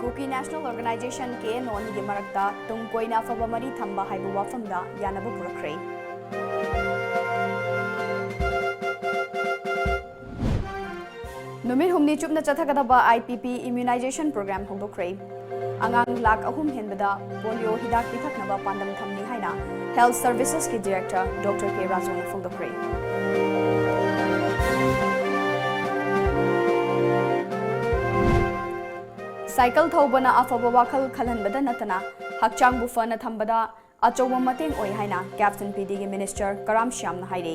Cookie National Organization ke non gi marakta tungkoina faba mari thamba haibu wafamda yanaba purakre. Numir humni chupna chathagadaba IPP immunization program hongdokre. Angang lak ahum henbada polio hidak pithaknaba pandam thamni haina Health Services ki Director Dr. K. Razon hongdokre. Cycle thobana afaba wakhal khalhanbada natana hakchang bu fana thambada achoba mateng oi haina Captain PD gi Minister Karam Shyam na haire.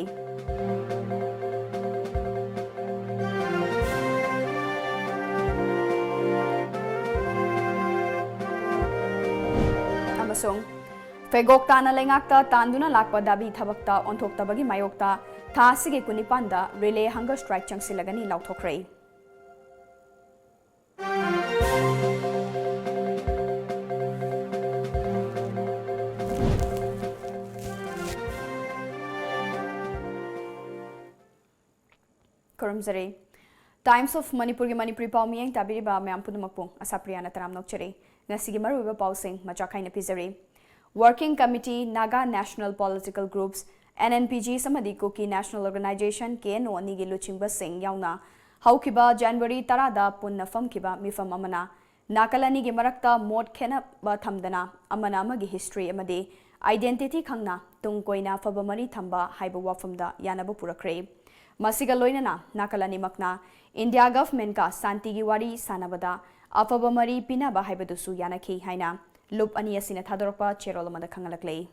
Amasung Fegok tana lengakta tanduna lakpa dabi thabakta onthoktabagi mayokta tha sige kunipanda relay hunger strike changsilagani lauthokre. Times of Manipur ki Manipuri pau miyeng tabiri ba mayam pudumakpong ASHAPRIYA na taram nokchere ngasigi maruba pau sing machakai na pizare. Working Committee Naga National Political Groups NNPG samadi Cookie National Organization KNO ani gi luchingba sing yauna haukiba January 10 da punna famkiba mifam amana nakalani gi marakta mot khena ba thamdana amana amagi history amadi identity khangna tungkoina fabamari thamba haiba wafamda yanaba purakre. Masiga loinana nakalani makna India government ka santi gi wari sanabada afaba mari pinaba haibadusu yanaki haina loop ani asina thadorpa cherolamada khangalakle.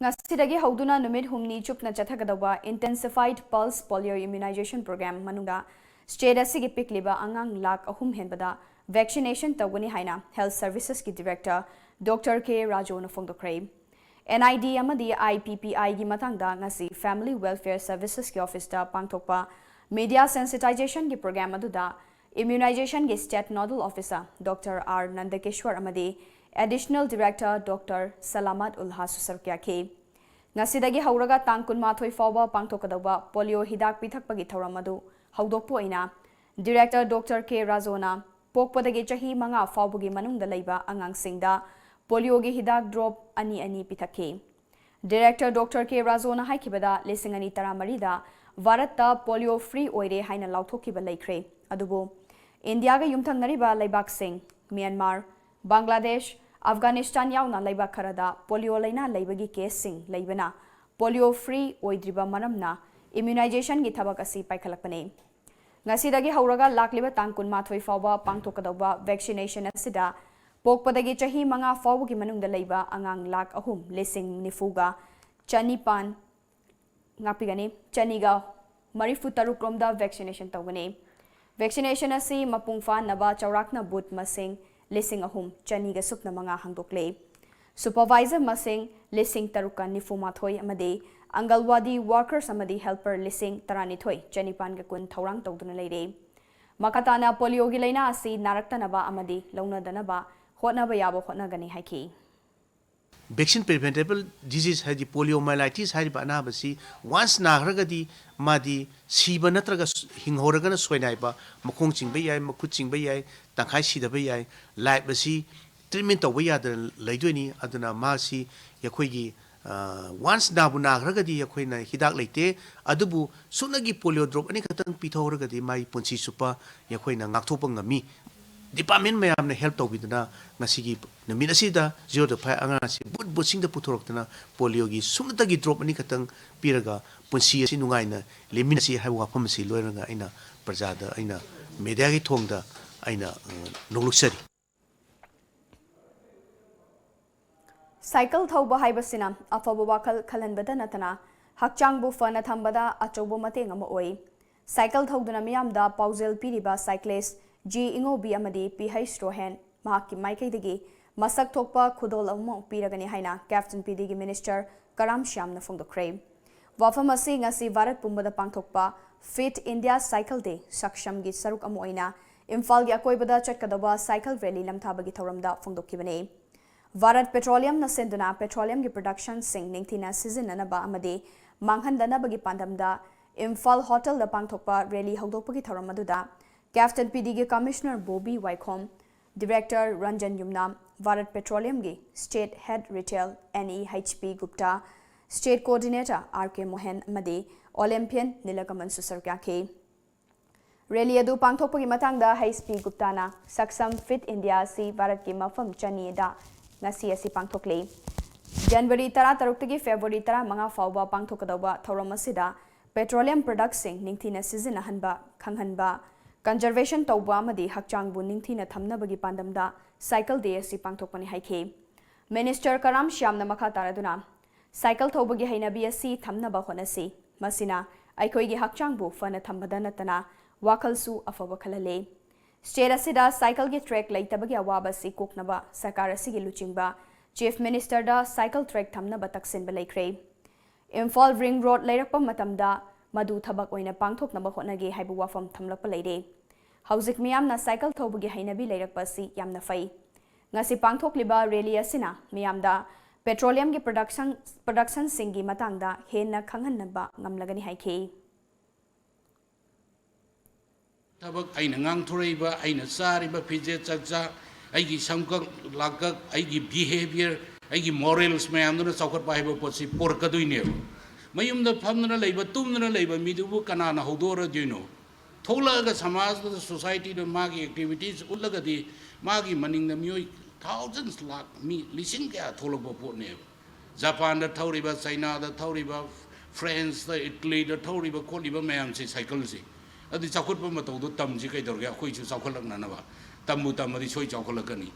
Ngasidagi hauduna numit humni chupna chathagadawa intensified pulse polio immunization program manunga state asigi pikliba angang lak ahum henbada vaccination tawani haina Health Services ki Director Dr. K. Rajon Fongdokre. NID amadi IPPI gi matangda ngasi Family Welfare Services ki office da pangthokpa media sensitization ki program aduda immunization ki state nodal officer Dr. R. Nandakeshwar amadi Additional Director Dr. Salamat Ulha Susarkya ke. Ngasidagi hauraga tangkun mathoi fawba pangthokadawa polio hidak pithakpagi thauramadu haudokpo ina Director Dr. K. Razona Pokpadagi chahi manga fawbugi manungda leiba angang singda polio gi hidak drop ani pithake. Director Dr. K. Razona haikibada lisingani taramarida Varatta polio free oire haina lauthokiba laikre. Adubo India ga yumthangnariba laibak sing Myanmar, Bangladesh, Afghanistan yauna laibak kharada polio laina laibagi case sing laibana polio free oidriba maramna immunization gi thabak asi paikhalakpane. Ngasidagi hauraga lakliba tangkun mathoi fawba pangthokadawa vaccination asida pokpadagi chahi manga fawbugi manungda leiba angang lak ahum lesing nifuga chanipan ngapigani chaniga marifu tarukromda vaccination tawgani. Vaccination asi mapungfa naba chaurakna boot masing lesing ahum chaniga supna manga hangdokle. Supervisor masing lesing tarukan nifu mathoi amade Angalwadi workers amadi helper lising taranithoi chanipan ga kun thaurang tawduna leire. Makatana polio gi laina asi naraktanaba amadi launadanaba hotnaba yabo hotnagani haiki. Vaccine preventable disease hai poliomyelitis hai bana basi once nagragadi madi siba natraga hinghoragana soinaiba makong chingba yai makut chingba yai tangkhai sidaba yai life basi treatment tawba yada leidoni aduna masi yakhoi once nabu nagragadi yakhoi hidak leite adubu sunagi polio drop ani khatang pithoragadi mai punchi supa yakhoi na ngakthopa ngami department mayam na help tawbiduna ngasigi namina sida 0.5 anga si but sing da puthorokna polio gi sunatagi drop ani khatang piraga punchi asi nungai na lemina si hai wafam si loiranga aina prajada aina media gi thongda aina noluksari Cycle thauba haibasina afaba wakhal khalanbada natana hakchang bu fana thambada achobo mateng ama oi. Cycle thauduna miyamda pausel piriba cyclist G Ingobi amadi PH Rohan mahaki maikaidagi masak thokpa khudol ammo piragani haina Captain PD gi Minister Karam Shyam na fongdokre. Wafam asi ngasi Bharat pumbada pangthokpa Fit India Cycle Day saksham gi saruk amo oina Imphal gi akoibada chatkadaba cycle rally lamthabagi thoramda fongdokkibane. Bharat Petroleum na senduna petroleum gi production sing ningthina sizinanaba amadi manghandanabagi pandamda Imphal Hotel da pangthokpa rally hawdokpagi thoram aduda Captain PD gi Commissioner Bobby Waikhom, Director Ranjan Yumnam, Bharat Petroleum gi State Head Retail NEHP Gupta, State Coordinator RK Mohan amadi Olympian Nilakaman Susarkake. Rally adu pangthokpagi matangda HP Gupta na Saksam Fit India si Bharat ki mafam chani da ngasi asi pangthokle. January 13 February 15 fauba pangthokadaba thoram asida petroleum products sing ningthina sizinahanba khanghanba conservation tawba amadi hakchangbu ningthina thamnabagi pandamda cycle day asi pangthokpani haike. Minister Karam Shyamna makha taraduna cycle thawbagi hainabi asi thamnaba honasi masina aikoigi hakchangbu fana thambada natana wakhalsu afaba khalale. State asida cycle gi track laitabagi awaba si koknaba sarkar asigi luchingba Chief Minister da cycle track thamnaba taksinba laikre. Imphal Ring Road leirakpa matamda madu thabak oina pangthoknaba hotnage haibu wafam thamlakpa leire. Hauzik miyamna cycle thobagi hainabi leirakpa si yamna fai. Ngasi pangthokliba rally asina miyamda petroleum gi production singi matangda henna khanghanaba ngamlagani haike. Tabak aina ngang thuraiba aina sariba phije chakcha aigi samkak lakak aigi behavior aigi morals mayamna chawkhat pa haiba potsi porkaduine mayumda phamna leiba tumna leiba midubu kanana hodora dino tholaga samaj da society da magi activities ullagadi magi maningda myoi thousands lakh mi lising kya tholaba potne Japan da thoriba China da thoriba France da Italy da thoriba kholiba mayam si cycle si adi chawkhat pa matau do tamji kai dorga khoi chu chawkhat lakna na ba tamu tamadi choi chawkhat lakani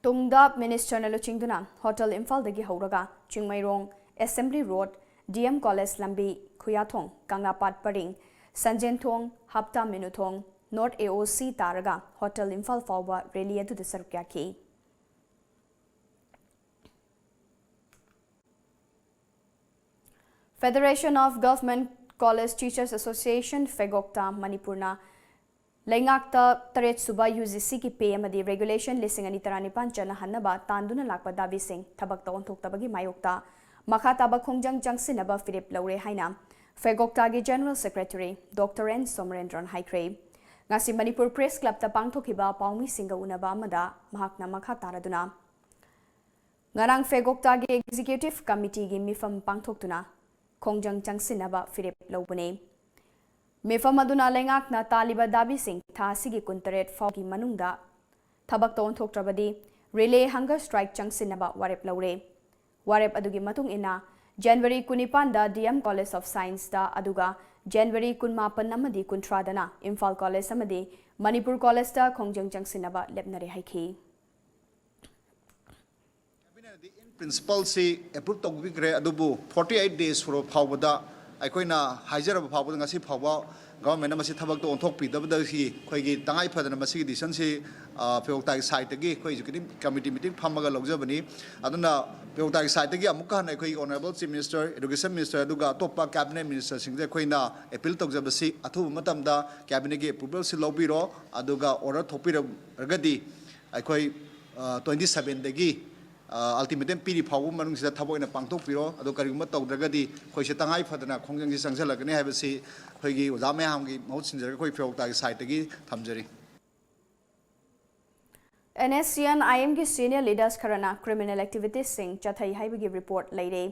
Tungda Minister na luchingduna Hotel Imphal dagi hauraga Chingmairong Assembly Road DM College Lambi Khuyathong Kangapat Paring Sanjen Thong Hapta Minuthong North AOC Taraga Hotel Imphal Fawba rally adu de sarukya ki Federation of Government College Teachers Association Fegokta Manipurna Laingakta Taret Suba UGC ki pay amadi regulation listing ani taranipan chana hanaba tanduna lakpa dabi sing thabak ta onthok tabagi mayokta makha tabak khongjang jangsinaba Philip Laure haina Fegokta gi General Secretary Dr. N Somarendran Haikre ngasi Manipur Press Club ta pangthokiba paumi singa unaba amada mahakna makha taraduna ngarang Fegokta gi Executive Committee gi mifam pangthoktuna khongjang jangsinaba Philip Laubune Mifam aduna lengak na taliba dabi sing tha sigi kuntaret fawgi manungda thabak ton thoktrabadi relay hunger strike changsinaba warep laure warep adugi matung ina January 19 da DM College of Science da aduga January 18 namadi kuntradana Imphal College amadi Manipur College da khongjang changsinaba lepnare haiki Principal si approve togbigre adubu 48 days for phawda aikoina haijaraba phawda ngasi phawba government amasi thabak to onthok pidabda hi khoigi tangai phadana masi decision si Fegokta side gi khoi executive committee meeting phamaga logjabani aduna Fegokta side gi amuka na khoi honorable chief minister education minister aduga topa cabinet minister singje khoina appeal togjabasi athu matamda cabinet gi approval si lobiro aduga order thopira ragadi aikoi 27 dagi ultimatum piri phawu manung sida thaboina pangthok piro ado kariguma tawdragadi khoi se tangai phadana khongjang ji sangsalagani habasi khoigi oja mayam gi mahut sinjar khoi Fegokta gi side gi thamjari NSCN IM gi senior leaders kharana criminal activities sing chathai haibagi report leire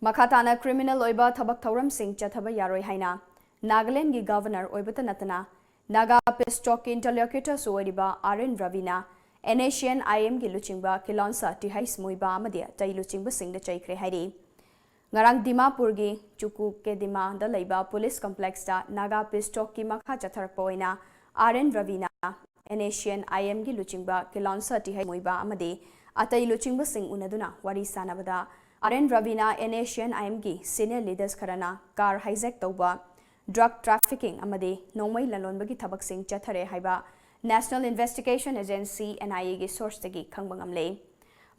makhatana criminal oiba thabak thauram sing chathaba yaroi haina Nagaland gi governor oibata natana Naga Pistok interlocutor suoriba RN Ravina NSCN IM gi luchingba Kilonsa Tihais Muiba Amadia Tai luchingba sing da chaikre hairi ngarang Dimapur gi Chuku Kedima da leiba police complex da Naga Pistok ki makha chatharak poina RN Ravina NSCN IM gi luchingba Kilonsa Tihai Muiba Amadi atai luchingba sing unaduna wari sanabada RN Ravina NSCN IM gi senior leaders kharana car hijack tawba drug trafficking amadi nongmai lalonbagi thabak sing chathare haiba National Investigation Agency NIA gi source tagi khangbangamle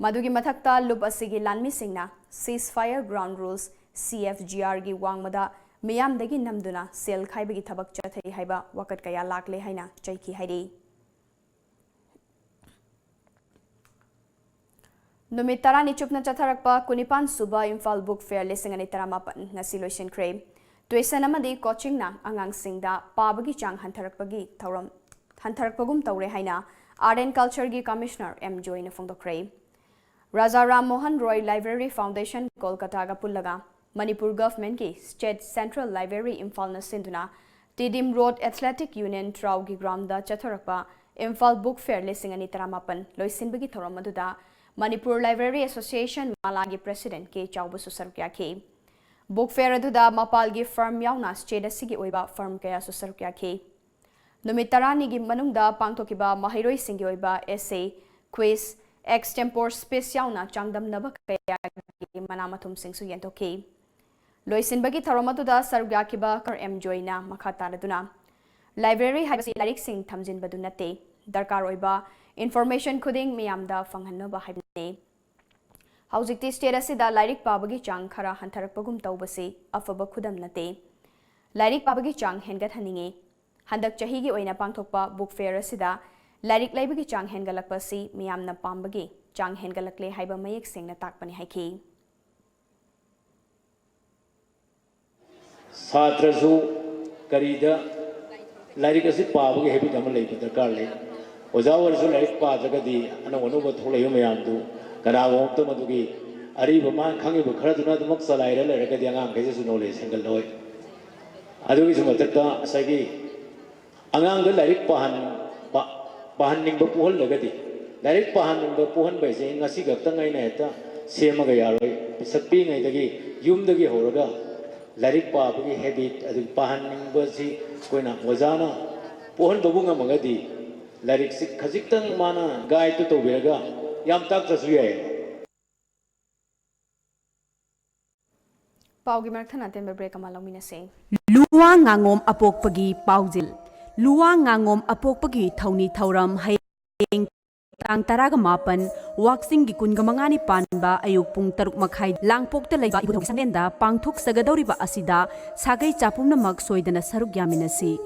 madugi mathakta lub asigi lanmi singna ceasefire ground rules CFGR gi wangmada miyam dagi namduna sel khaibagi thabak chathai haiba wakat kaya lakle haina chaiki hairi Numit tarani chupna chatharakpa kunipan suba Imphal Book Fair lising ani taramapan ngasi loisinkhre. Tuisan amadi coaching na angang singda pabagi chang hantarakpagi thauram hantarakpagum taure haina Art and Culture gi Commissioner M Joy na phongdokre. Raja Ram Mohan Roy Library Foundation Kolkata ga pullaga Manipur Government ki State Central Library Imphal na sinduna Tidim Road Athletic Union Trau gi ground da chatharakpa Imphal Book Fair lising ani taramapan loisinbagi thauram aduda Manipur Library Association Malagi President K. Chauba Susarkya K. Book Fair aduda Mapalgi firm yauna state asigi oiba firm kaya Susarkya K. Numitarani gi manungda pangtokiba mahiroi singi oiba essay, quiz, extempore space yauna changdam naba kaya gi manamathum singsu yento K. Loisinbagi tharomaduda sarugya kiba kar M Joyna makataraduna. Library habasi larik sing thamjin badunate. Darkar oiba information khuding miyamda fanghanaba haibne haujikti state asida lairik pabagi chang khara hantarakpagum tawbasi afaba khudam nate lairik pabagi chang hengat haninge handak chahi gi oina pangthokpa book fair asida lairik laibagi chang hengalakpasi miyamna pambagi chang hengalakle haiba mayek singna takpani haiki satrasu karida lairik asi pabagi hebi damal lei darkar lei Ojawar su laik pa jagadi anong ba tholai mayam du karago to madugi ari ba man khangi ba khara duna dumak salai ra la ka dianga ngai su knowledge single loi adugi su matakta asagi angang ga laik pahan ning ba puhal lagadi laik pahan ning ba puhan ba se ngasi ga tangai na eta sema ga yaroi sakpi ngai dagi yum dagi horaga laik pa ba gi habit adu pahan ning ba si koina ojana puhan babunga magadi Larik si khajiktan mana guide to biraga yam tak taswiya Paugi marthana tembe break amalomina se Luwa ngangom apokpagi paujil Luwa ngangom apokpagi thauni thauram hayeng tang taraga mapan waxing gi kunga mangani panba ayuk pung taruk makhai langpokta laiba ibudong sanenda pangthok sagadoriba asida sagai chapumna mak soidana saruk yaminasi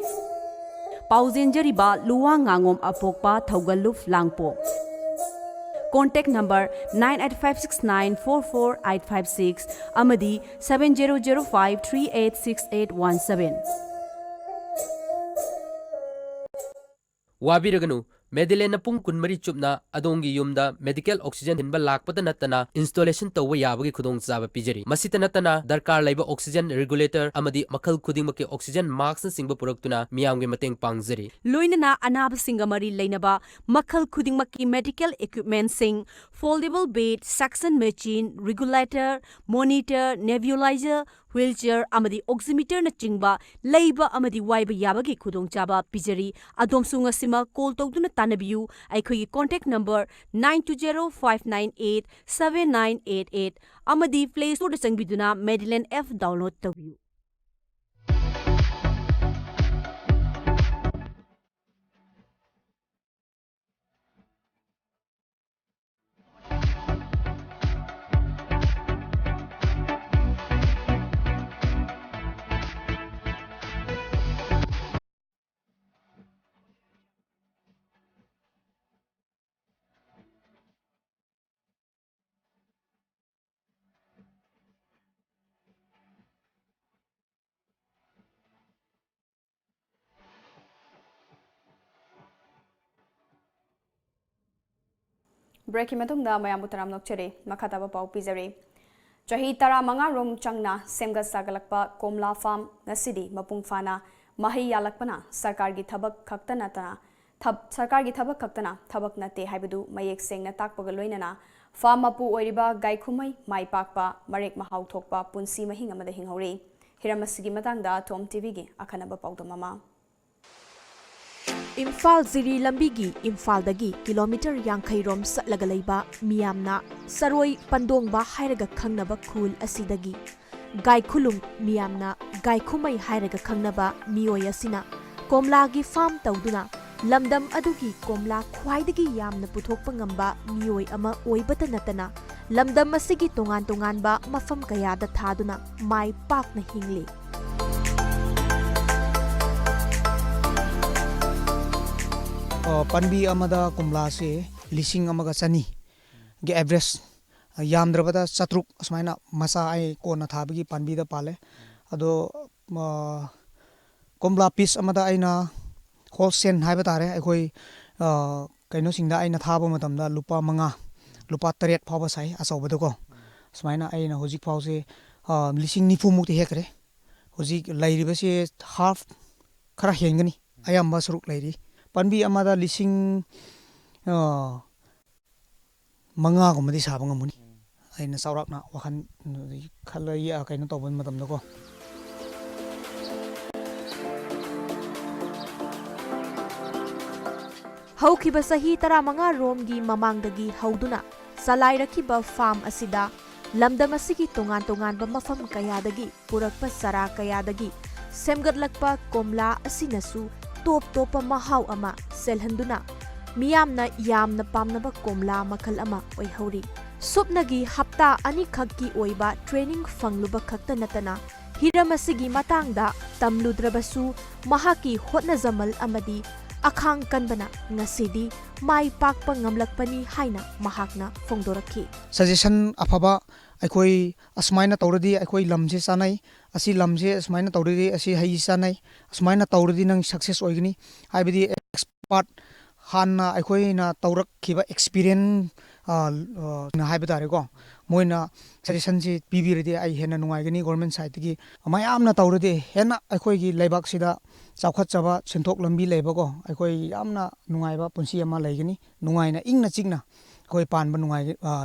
Pauzenjariba Luwa ngangom apokpa thaugaluf langpo Contact number 9856944856 amadi 7005386817 Wabiraganu Medilena pung kunmari chupna adongi yumda medical oxygen hinba lakpata natana installation tawwa yabagi khudong chaba pijari masita natana darkar laiba oxygen regulator amadi makhal khudingmaki oxygen mask singba puraktuna miyamgi mateng pangjari Loinana anab singamari leinaba makhal khudingmaki medical equipment sing foldable bed suction machine regulator monitor nebulizer wheelchair amadi oximeter na chingba leiba amadi waiba yabagi khudong chaba pijari adomsunga sima call tawduna tanabiu aikhogi contact number 9205987988 amadi play store da changbiduna Medline F download tawiu Breaking matungda mayamu taram nokchere makataba pau pizare Chahi tara manga rom changna semga sagalakpa komla farm ngasidi mapung fana mahi yalakpana sarkar gi thabak khaktana ta sarkar gi thabak khaktana thabak nate haibadu mayek sengna takpaga loinana farm mapu oiriba gaikhumai mai pakpa marek mahau thokpa punsi mahing amada hinghore hiramasigi matangda TOMTV gi akhanaba paudamama Imphal Ziri Lambigi Imphaldagi kilometer Yankai rom satlaga leiba miyamna saroi pandongba hairaga khangnaba khul asidagi gai khulum miyamna gai khumai hairaga khangnaba mioi asina komlagi farm tawduna lamdam adugi komla khwaidagi yamna puthokpa ngamba mioi ama oibata natana lamdam asigi tongan tonganba mafam kayada thaduna mai pakna hingli Panbi amada kumla se lising amaga chani ge average ꯌꯥꯝꯗ꯭ꯔꯕꯗ 700 ꯑꯁꯨꯃꯥꯏꯅ ꯃꯆꯥ ꯑꯩ ꯀꯣꯟꯅ ꯊꯥꯕꯒꯤ ꯄꯥꯝꯕꯤꯗ ꯄꯥꯜꯂꯦ ꯑꯗꯣ ꯀꯣꯝꯂꯥ piece ꯑꯃꯗ ꯑꯩꯅ ꯍꯣꯜꯁꯦꯜ ꯍꯥꯏꯕ ꯇꯥꯔꯦ ꯑꯩꯈꯣꯏ ꯀꯩꯅꯣꯁꯤꯡꯗ ꯑꯩꯅ ꯊꯥꯕ ꯃꯇꯝꯗ ꯂꯨꯄꯥ 5 ꯂꯨꯄꯥ 7 ꯐꯥꯎꯕ ꯁꯥꯏ ꯑꯆꯧꯕꯗꯀꯣ ꯁꯨꯃꯥꯏꯅ ꯑꯩꯅ ꯍꯧꯖꯤꯛ ꯐꯥꯎꯁꯦ 90,000 ꯃꯨꯛꯇꯤ ꯍꯦꯛꯈ꯭ꯔꯦ ꯍꯧꯖꯤꯛ ꯂꯩꯔꯤꯕꯁꯦ ꯍꯥꯐ ꯈꯔ ꯍꯦꯟꯒꯅꯤ ꯑꯌꯥꯝꯕ ꯁꯔꯨꯛ ꯂꯩꯔꯤ ꯄꯥꯝꯕꯤ ꯑꯃꯗ 5,000 ꯁꯥꯕ ꯉꯝꯒꯅꯤ ꯑꯩꯅ ꯆꯥꯎꯔꯥꯛꯅ ꯋꯥꯈꯜ ꯈꯜꯂ ꯀꯩꯅꯣ ꯇꯧꯕ ꯃꯇꯝꯗꯀꯣ ꯍꯧꯈꯤꯕ ꯆꯍꯤ 15 ꯔꯣꯝꯒꯤ ꯃꯃꯥꯡꯗꯒꯤ ꯍꯧꯗꯨꯅ ꯆꯂꯥꯏꯔꯛꯈꯤꯕ ꯐꯥꯔꯝ ꯑꯁꯤꯗ ꯂꯝꯗꯝ ꯑꯁꯤꯒꯤ ꯇꯣꯉꯥꯟ-ꯇꯣꯉꯥꯟꯕ ꯃꯐꯝ ꯀꯌꯥꯗꯒꯤ ꯄꯨꯔꯛꯄ ꯆꯔꯥ ꯀꯌꯥꯗꯒꯤ ꯁꯦꯝꯒꯠꯂꯛꯄ ꯀꯣꯝꯂꯥ ꯑꯁꯤꯅꯁꯨ ꯇꯣꯞ-ꯇꯣꯞꯄ ꯃꯍꯥꯎ ꯑꯃ ꯆꯦꯜꯍꯟꯗꯨꯅ ꯃꯤꯌꯥꯝꯅ ꯌꯥꯝꯅ ꯄꯥꯝꯅꯕ ꯀꯣꯝꯂꯥ ꯃꯈꯜ ꯑꯃ ꯑꯣꯏꯍꯧꯔꯤ ꯁꯨꯞꯅꯒꯤ ꯍꯞꯇꯥ ꯑꯅꯤꯈꯛꯀꯤ ꯑꯣꯏꯕ ꯇ꯭ꯔꯦꯅꯤꯡ ꯐꯪꯂꯨꯕ ꯈꯛꯇ ꯅꯠꯇꯅ ꯍꯤꯔꯝ ꯑꯁꯤꯒꯤ ꯃꯇꯥꯡꯗ ꯇꯝꯂꯨꯗ꯭ꯔꯕꯁꯨ ꯃꯍꯥꯛꯀꯤ ꯍꯣꯠꯅꯖꯃꯜ ꯑꯃꯗꯤ ꯑꯈꯥꯡ ꯀꯟꯕꯅ ꯉꯁꯤꯗꯤ ꯃꯥꯏ ꯄꯥꯛꯄ ꯉꯝꯂꯛꯄꯅꯤ ꯍꯥꯏꯅ ꯃꯍꯥꯛꯅ ꯐꯣꯡꯗꯣꯔꯛꯈꯤ ꯁꯖꯦꯁꯟ ꯑꯐꯕ ꯑꯩꯈꯣꯏ ꯑꯁꯨꯃꯥꯏꯅ ꯇꯧꯔꯗꯤ ꯑꯩꯈꯣꯏ ꯂꯝꯁꯦ ꯆꯥꯅꯩ ꯑꯁꯤ ꯂꯝꯁꯦ ꯑꯁꯨꯃꯥꯏꯅ ꯇꯧꯔꯗꯤ ꯑꯁꯤ ꯍꯩ ꯆꯥꯅꯩ ꯑꯁꯨꯃꯥꯏꯅ ꯇꯧꯔꯗꯤ ꯅꯪ ꯁꯛꯁꯦꯁ ꯑꯣꯏꯒꯅꯤ ꯍꯥꯏꯕꯗꯤ ꯑꯦꯛꯁꯄꯥꯔꯠ ꯍꯥꯟꯅ ꯑꯩꯈꯣꯏꯅ ꯇꯧꯔꯛꯈꯤꯕ ꯑꯦꯛꯁꯄꯤꯔꯤꯌꯦꯟꯁ ꯍꯥꯏꯕ ꯇꯥꯔꯦꯀꯣ ꯃꯣꯏꯅ ꯁꯖꯦꯁꯟꯁꯤ ꯄꯤꯕꯤꯔꯗꯤ ꯑꯩ ꯍꯦꯟꯅ ꯅꯨꯡꯉꯥꯏꯒꯅꯤ ꯒꯣꯔꯃꯦꯟ ꯁꯥꯏꯠꯇꯒꯤ ꯃꯌꯥꯝꯅ ꯇꯧꯔꯗꯤ ꯍꯦꯟꯅ ꯑꯩꯈꯣꯏꯒꯤ ꯂꯩꯕꯥꯛꯁꯤꯗ ꯆꯥꯎꯈꯠꯆꯕ ꯁꯦꯟꯊꯣꯛ ꯂꯝꯕꯤ ꯂꯩꯕꯀꯣ ꯑꯩꯈꯣꯏ ꯌꯥꯝꯅ ꯅꯨꯡꯉꯥꯏꯕ ꯄꯨꯟꯁꯤ ꯑꯃ ꯂꯩꯒꯅꯤ ꯅꯨꯡꯉꯥꯏꯅ ꯏꯪꯅ ꯆꯤꯛꯅ ꯑꯩꯈꯣꯏ ꯄꯥꯟꯕ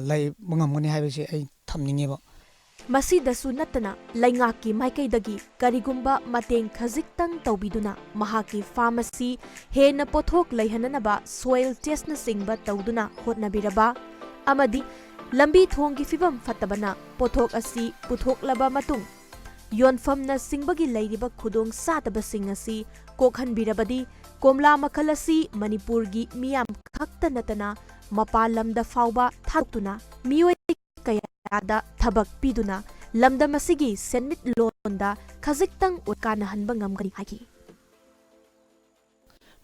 ꯂꯩꯕ ꯉꯝꯒꯅꯤ ꯍꯥꯏꯕꯁꯦ ꯑꯩ ꯊꯝꯅꯤꯡꯉꯦꯕ ꯃꯁꯤꯗꯁꯨ ꯅꯠꯇꯅ ꯂꯩꯉꯥꯛꯀꯤ ꯃꯥꯏꯀꯩꯗꯒꯤ ꯀꯔꯤꯒꯨꯝꯕ ꯃꯇꯦꯡ ꯈꯖꯤꯛꯇꯪ ꯇꯧꯕꯤꯗꯨꯅ ꯃꯍꯥꯛꯀꯤ ꯐꯥꯔꯝ ꯑꯁꯤ ꯍꯦꯟꯅ ꯄꯣꯠꯊꯣꯛ ꯂꯩꯍꯟꯅꯅꯕ ꯁꯣꯏꯜ ꯇꯦꯁꯅꯆꯤꯡꯕ ꯇꯧꯗꯨꯅ ꯍꯣꯠꯅꯕꯤꯔꯕ ꯑꯃꯗꯤ ꯂꯝꯕꯤ ꯊꯣꯡꯒꯤ ꯐꯤꯕꯝ ꯐꯠꯇꯕꯅ ꯄꯣꯠꯊꯣꯛ ꯑꯁꯤ ꯄꯨꯊꯣꯛꯂꯕ ꯃꯇꯨꯡ ꯌꯣꯟꯐꯝꯅ ꯆꯤꯡꯕꯒꯤ ꯂꯩꯔꯤꯕ ꯈꯨꯗꯣꯡ ꯆꯥꯗꯕꯁꯤꯡ ꯑꯁꯤ ꯀꯣꯛꯍꯟꯕꯤꯔꯕꯗꯤ ꯀꯣꯝꯂꯥ ꯃꯈꯜ ꯑꯁꯤ ꯃꯅꯤꯄꯨꯔꯒꯤ ꯃꯤꯌꯥꯝ ꯈꯛꯇ ꯅꯠꯇꯅ ꯃꯄꯥꯟ ꯂꯝꯗ ꯐꯥꯎꯕ ꯊꯥꯗꯣꯛꯇꯨꯅ ꯃꯤꯑꯣꯏ ꯀꯌꯥꯗ ꯊꯕꯛ ꯄꯤꯗꯨꯅ ꯂꯝꯗꯝ ꯑꯁꯤꯒꯤ ꯁꯦꯟꯃꯤꯠꯂꯣꯟꯗ ꯈꯖꯤꯛꯇꯪ ꯀꯥꯟꯅꯍꯟꯕ ꯉꯝꯒꯅꯤ ꯍꯥꯏꯈꯤ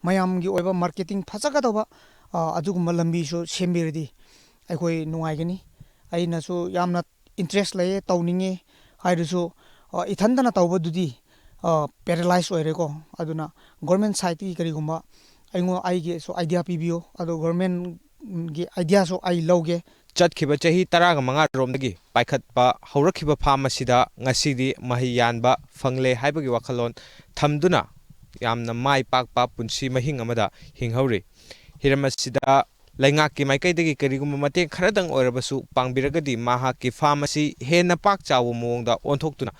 ꯃꯌꯥꯝꯒꯤ ꯑꯣꯏꯕ ꯃꯥꯔꯀꯦꯇꯤꯡ ꯐꯖꯒꯗꯧꯕ ꯑꯗꯨꯒꯨꯝꯕ ꯂꯝꯕꯤꯁꯨ ꯁꯦꯝꯕꯤꯔꯗꯤ ꯑꯩꯈꯣꯏ ꯅꯨꯡꯉꯥꯏꯒꯅꯤ ꯑꯩꯅꯁꯨ ꯌꯥꯝꯅ ꯏꯟꯇꯔꯦꯁ ꯂꯩꯌꯦ ꯇꯧꯅꯤꯡꯉꯦ ꯍꯥꯏꯔꯁꯨ ꯏꯊꯟꯇꯅ ꯇꯧꯕꯗꯨꯗꯤ ꯄꯦꯔꯥꯂꯥꯏꯁ ꯑꯣꯏꯔꯦꯀꯣ ꯑꯗꯨꯅ ꯒꯣꯔꯃꯦꯟ ꯁꯥꯏꯠꯇꯒꯤ ꯀꯔꯤꯒꯨꯝꯕ ꯑꯩꯒꯤꯁꯨ ꯑꯥꯏꯗꯤꯌꯥ ꯄꯤꯕꯤꯌꯨ ꯑꯗꯣ ꯒꯣꯔꯃꯦꯟꯒꯤ ꯑꯥꯏꯗꯤꯌꯥꯁꯨ ꯑꯩ ꯂꯧꯒꯦ ꯆꯠꯈꯤꯕ ꯆꯍꯤ 15 ꯔꯣꯝꯗꯒꯤ ꯄꯥꯏꯈꯠꯄ ꯍꯧꯔꯛꯈꯤꯕ ꯐꯥꯔꯝ ꯑꯁꯤꯗ ꯉꯁꯤꯗꯤ ꯃꯍꯩ ꯌꯥꯟꯕ ꯐꯪꯂꯦ ꯍꯥꯏꯕꯒꯤ ꯋꯥꯈꯜꯂꯣꯟ ꯊꯝꯗꯨꯅ ꯌꯥꯝꯅ ꯃꯥꯏ ꯄꯥꯛꯄ ꯄꯨꯟꯁꯤ ꯃꯍꯤꯡ ꯑꯃꯗ ꯍꯤꯡꯍꯧꯔꯤ ꯍꯤꯔꯝ ꯑꯁꯤꯗ ꯂꯩꯉꯥꯛꯀꯤ ꯃꯥꯏꯀꯩꯗꯒꯤ ꯀꯔꯤꯒꯨꯝꯕ ꯃꯇꯦꯡ ꯈꯔꯗꯪ ꯑꯣꯏꯔꯕꯁꯨ ꯄꯥꯡꯕꯤꯔꯒꯗꯤ ꯃꯍꯥꯛꯀꯤ ꯐꯥꯔꯝ ꯑꯁꯤ ꯍꯦꯟꯅ ꯄꯥꯛ ꯆꯥꯎꯕ ꯃꯑꯣꯡꯗ ꯑꯣꯟꯊꯣꯛꯇꯨꯅ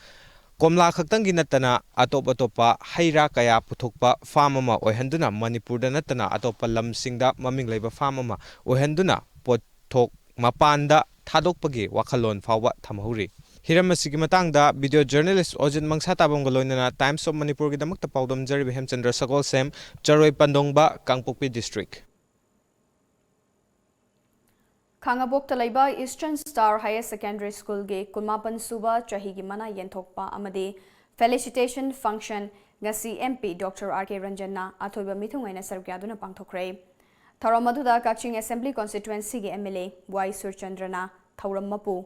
ꯀꯣꯝꯂꯥ ꯈꯛꯇꯪꯒꯤ ꯅꯠꯇꯅ ꯑꯇꯣꯞ-ꯑꯇꯣꯞꯄ ꯍꯩ ꯔꯥ ꯀꯌꯥ ꯄꯨꯊꯣꯛꯄ ꯐꯥꯔꯝ ꯑꯃ ꯑꯣꯏꯍꯟꯗꯨꯅ ꯃꯅꯤꯄꯨꯔꯗ ꯅꯠꯇꯅ ꯑꯇꯣꯞꯄ ꯂꯝꯁꯤꯡꯗ ꯃꯃꯤꯡ ꯂꯩꯕ ꯐꯥꯔꯝ ꯑꯃ ꯑꯣꯏꯍꯟꯗꯨꯅ ꯄꯣꯠꯊꯣꯛ ꯃꯄꯥꯟꯗ ꯊꯥꯗꯣꯛꯄꯒꯤ ꯋꯥꯈꯜꯂꯣꯟ ꯐꯥꯎꯕ ꯊꯝꯍꯧꯔꯤ ꯍꯤꯔꯝ ꯑꯁꯤꯒꯤ ꯃꯇꯥꯡꯗ ꯚꯤꯗꯤꯑꯣ ꯖꯔꯅꯦꯂꯤꯁ ꯑꯣꯖꯤꯠ ꯃꯪꯁꯥꯇꯥꯕꯝꯒ ꯂꯣꯏꯅꯅ times of ꯃꯅꯤꯄꯨꯔꯒꯤꯗꯃꯛꯇ ꯄꯥꯎꯗꯝꯖꯔꯤꯕ ꯍꯦꯝꯆꯟꯗ꯭ꯔ Sagolsem ꯆꯔꯣꯏ ꯄꯟꯗꯣꯡꯕ Kangpokpi district ꯈꯥꯡꯉꯕꯣꯛꯇ ꯂꯩꯕ ꯏꯁꯇꯔꯟ ꯁ꯭ꯇꯥꯔ ꯍꯥꯌꯔ ꯁꯦꯀꯦꯟꯗꯔꯤ ꯁ꯭ꯀꯨꯜꯒꯤ 19 ꯁꯨꯕ ꯆꯍꯤꯒꯤ ꯃꯅꯥ ꯌꯦꯟꯊꯣꯛꯄ ꯑꯃꯗꯤ ꯐꯦꯂꯤꯁꯤꯇꯦꯁꯟ ꯐꯪꯁꯟ ꯉꯁꯤ MP ꯗꯣꯛꯇꯔ R.K. ꯔꯟꯖꯟꯅ ꯑꯊꯣꯏꯕ ꯃꯤꯊꯨꯡ ꯑꯣꯏꯅ ꯁꯔꯨꯛ ꯌꯥꯗꯨꯅ ꯄꯥꯡꯊꯣꯛꯈ꯭ꯔꯦ ꯊꯧꯔꯝ ꯑꯗꯨꯗ ꯀꯛꯆꯤꯡ ꯑꯦꯁꯦꯝꯕ꯭ꯂꯤ ꯀꯣꯟꯁꯇꯤꯇꯨꯑꯦꯟꯁꯤꯒꯤ MLA Y. ꯁꯨꯔꯆꯟꯗ꯭ꯔꯅ ꯊꯧꯔꯝ ꯃꯄꯨ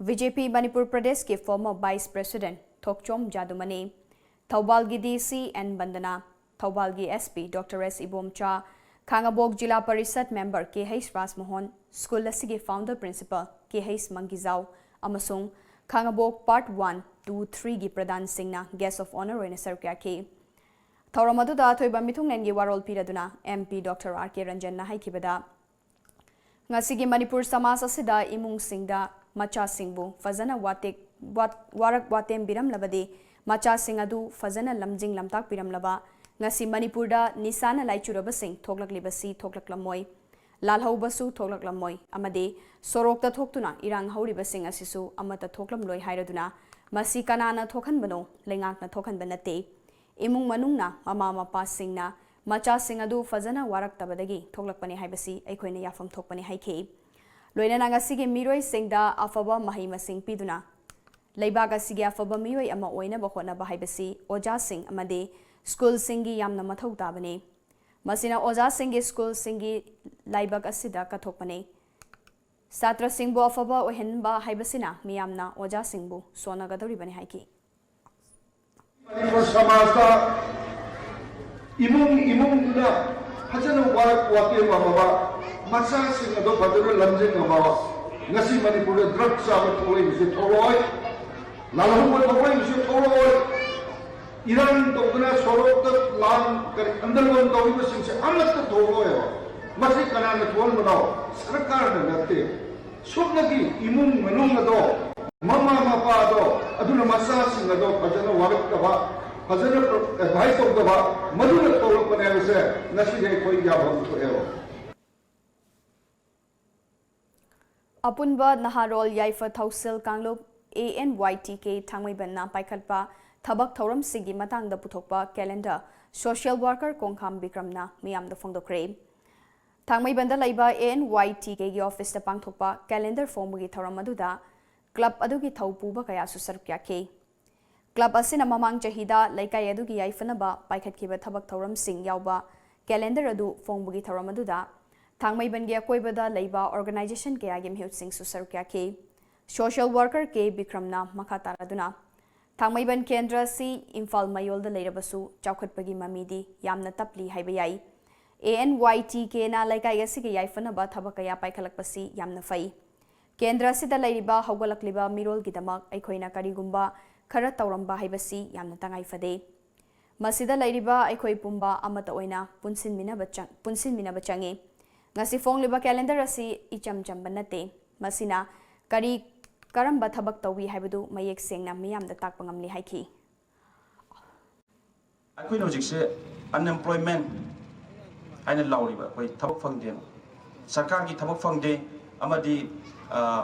VJP ꯃꯅꯤꯄꯨꯔ ꯄ꯭ꯔꯗꯦꯁꯀꯤ former vice president Thokchom Jadumani ꯊꯧꯕꯥꯜꯒꯤ DC N. ꯕꯟꯗꯅ ꯊꯧꯕꯥꯜꯒꯤ SP doctor S. Ibomcha Khangabok zila parishad member K. H. Rajmohan school ꯑꯁꯤꯒꯤ founder principal K. H. Mangijao ꯑꯃꯁꯨꯡ ꯈꯥꯡꯉꯕꯣꯛ ꯄꯥꯔꯠ 1, 2, 3ꯒꯤ ꯄ꯭ꯔꯙꯥꯟꯁꯤꯡꯅ ꯒꯦꯁꯠ ꯑꯣꯐ ꯑꯣꯅꯔ ꯑꯣꯏꯅ ꯁꯔꯨꯛ ꯌꯥꯈꯤ ꯊꯧꯔꯝ ꯑꯗꯨꯗ ꯑꯊꯣꯏꯕ ꯃꯤꯊꯨꯡꯂꯦꯟꯒꯤ ꯋꯥꯔꯣꯜ ꯄꯤꯔꯗꯨꯅ MP ꯗꯣꯛꯇꯔ R.K. ꯔꯟꯖꯟꯅ ꯍꯥꯏꯈꯤꯕꯗ ꯉꯁꯤꯒꯤ ꯃꯅꯤꯄꯨꯔ ꯁꯃꯥꯖ ꯑꯁꯤꯗ ꯏꯃꯨꯡꯁꯤꯡꯗ ꯃꯆꯥꯁꯤꯡꯕꯨ ꯐꯖꯅ ꯋꯥꯔꯛ ꯋꯥꯇꯦꯝꯕꯤꯔꯝꯂꯕꯗꯤ ꯃꯆꯥꯁꯤꯡ ꯑꯗꯨ ꯐꯖꯅ ꯂꯝꯖꯤꯡ ꯂꯝꯇꯥꯛꯄꯤꯔꯝꯂꯕ ꯉꯁꯤ ꯃꯅꯤꯄꯨꯔꯗ ꯅꯤꯁꯥꯅ ꯂꯥꯏꯆꯨꯔꯕꯁꯤꯡ ꯊꯣꯛꯂꯛꯂꯤꯕꯁꯤ ꯊꯣꯛꯂꯛꯂꯝꯃꯣꯏ ꯂꯥꯜꯍꯧꯕꯁꯨ ꯊꯣꯛꯂꯛꯂꯝꯃꯣꯏ ꯑꯃꯗꯤ ꯁꯣꯔꯣꯛꯇ ꯊꯣꯛꯇꯨꯅ ꯏꯔꯥꯡ ꯍꯧꯔꯤꯕꯁꯤꯡ ꯑꯁꯤꯁꯨ ꯑꯃꯠꯇ ꯊꯣꯛꯂꯝꯂꯣꯏ ꯍꯥꯏꯔꯗꯨꯅ ꯃꯁꯤ ꯀꯅꯥꯅ ꯊꯣꯛꯍꯟꯕꯅꯣ ꯂꯩꯉꯥꯛꯅ ꯊꯣꯛꯍꯟꯕ ꯅꯠꯇꯦ ꯏꯃꯨꯡ ꯃꯅꯨꯡꯅ ꯃꯃꯥ ꯃꯄꯥꯁꯤꯡꯅ ꯃꯆꯥꯁꯤꯡ ꯑꯗꯨ ꯐꯖꯅ ꯋꯥꯔꯛꯇꯕꯗꯒꯤ ꯊꯣꯛꯂꯛꯄꯅꯤ ꯍꯥꯏꯕꯁꯤ ꯑꯩꯈꯣꯏꯅ ꯌꯥꯐꯝ ꯊꯣꯛꯄꯅꯤ ꯍꯥꯏꯈꯤ ꯂꯣꯏꯅꯅ ꯉꯁꯤꯒꯤ ꯃꯤꯔꯣꯏꯁꯤꯡꯗ ꯑꯐꯕ ꯃꯍꯩ ꯃꯁꯤꯡ ꯄꯤꯗꯨꯅ ꯂꯩꯕꯥꯛ ꯑꯁꯤꯒꯤ ꯑꯐꯕ ꯃꯤꯑꯣꯏ ꯑꯃ ꯑꯣꯏꯅꯕ ꯍꯣꯠꯅꯕ ꯍꯥꯏꯕꯁꯤ ꯑꯣꯖꯥꯁꯤꯡ ꯑꯃꯗꯤ ꯁ꯭ꯀꯨꯜꯁꯤꯡꯒꯤ ꯌꯥꯝꯅ ꯃꯊꯧ ꯇꯥꯕꯅꯤ ꯃꯁꯤꯅ ꯑꯣꯖꯥꯁꯤꯡꯒꯤ ꯁ꯭ꯀꯨꯜꯁꯤꯡꯒꯤ ꯂꯥꯏꯕꯛ ꯑꯁꯤꯗ ꯀꯠꯊꯣꯛꯄꯅꯤ Satra Singbu afaba ohenba haibasina miyamna oja Singbu sonagadoribani haiki. Manipur Samasta imung na hajana wake mababa masa singa do padura lamjing mababa ngasi Manipur drug sabat thoi bisi thoroi lalahu ko thoi bisi thoroi Iran to guna sorok ta lan kar andal gon to bisi se amat ta thoroi masi kana na thol manao sarkar na natte subnagi imung manung do mama mapa do aduna masa singa do hajana warak ta ba hajana advice to ba maduna thorok bane se nasi de koi ya bham to ero Apunba Naharol Yaifa Thausil Kanglup ANYTK Thangmaibanna Paikhatpa Thabak Thoram Sigi Matangda Puthokpa Calendar Social Worker Kongkham Bikramna Miyamda Phongdokre Thangmaibanda Laiba ANYTK gi office ta pangthokpa calendar formugi thoram aduda club adugi thaupuba kaya su sarkyake club asina mamang chahida laikai adugi yaifanaba paikhatkiba thabak thoram sing yauba calendar adu formugi thoram aduda Thangmaibangi akoibada laiba organization ke agim hiut sing su sarkyake social worker ke bikramna makha taraduna Thangmaiban kendra si Imphal Mayol da leirabasu chaukhatpagi mamidi yamna tapli haibayai ANYTK na laikai asigi yaifanaba thabakaya paikhalakpasi yamna fai kendra sida lairiba haugalakliba mirol gidamak aikoina karigumba khara tauramba haibasi yamna tangai fade masida lairiba aikoi pumba amata oina punsin minaba changi ngasi fongliba calendar asi icham chamba nate masina kari karamba thabak tawi haibadu mayek sengna miyamda takpa ngamli haiki aikoi hojikse unemployment aina lauriba koi thabak phangde sarkar gi thabak phangde amadi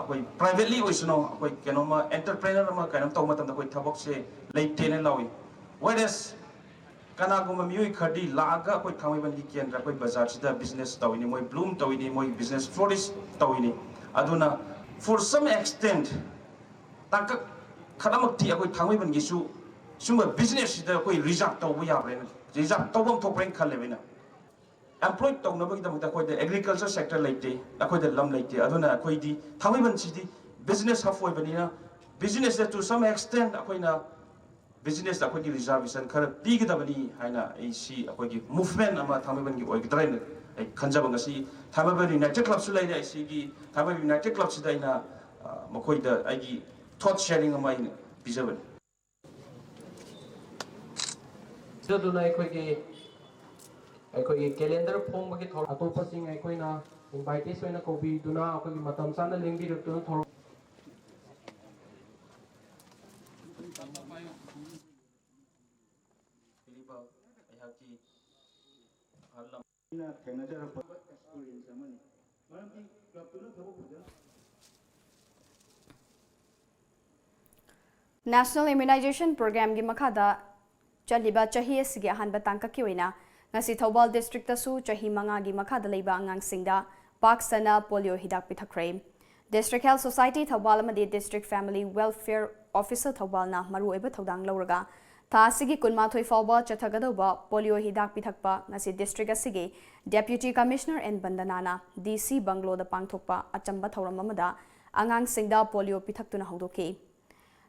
koi privately oisno koi kenoma entrepreneur ama kainam taw matam da koi thabak se leite ne lawi whereas kana goma miui khadi laga koi thangmaiban gi kendra koi bazar sida business tawini moi bloom tawini moi business flourish tawini aduna for some extent tak khadamak ti koi thangmaiban gi su suma business sida koi reserve tawu ya bre reserve tawbam thokren khalebina employed to no bagida muta koi the agriculture sector laite akoi the lam laite aduna koi di thangmaiban sidi business half oi banina business to some extent akoi na business akoi gi reservation khara pigidabani haina ac akoi gi movement ama thangmaiban gi oi gidrain ai khanjaba ngasi thangmaiban united club su laide ac gi thangmaiban united club sida ina makoi da ai gi thought sharing ama ina bijaban jaduna akoi gi अखोई calendar फोंग बगे थोर अतोपसिंग अखोइना इनवाइटेस होइना कोबी दुना अखोई मतम साना लेंबी रक्तुन थोर पिलिबा अहाकी हल्ला ina थेनजर experience अमनी मरमति club तुना थबो बुदा National Immunization Program gi makhada chaliba chahi asigi ahanba tangka ki oina ngasi Thobal district tasu chahi manga gi makhada leiba angang singda paksana polio hidak pithakre District Health Society Thobal amadi District Family Welfare Officer Thobal na maru eba thodang lauraga tha asigi kunma thoi fawba chathagadaba polio hidak pithakpa ngasi district asigi Deputy Commissioner N Bandanana DC Banglo da pangthokpa achamba thoram amada angang singda polio pithaktuna haudoki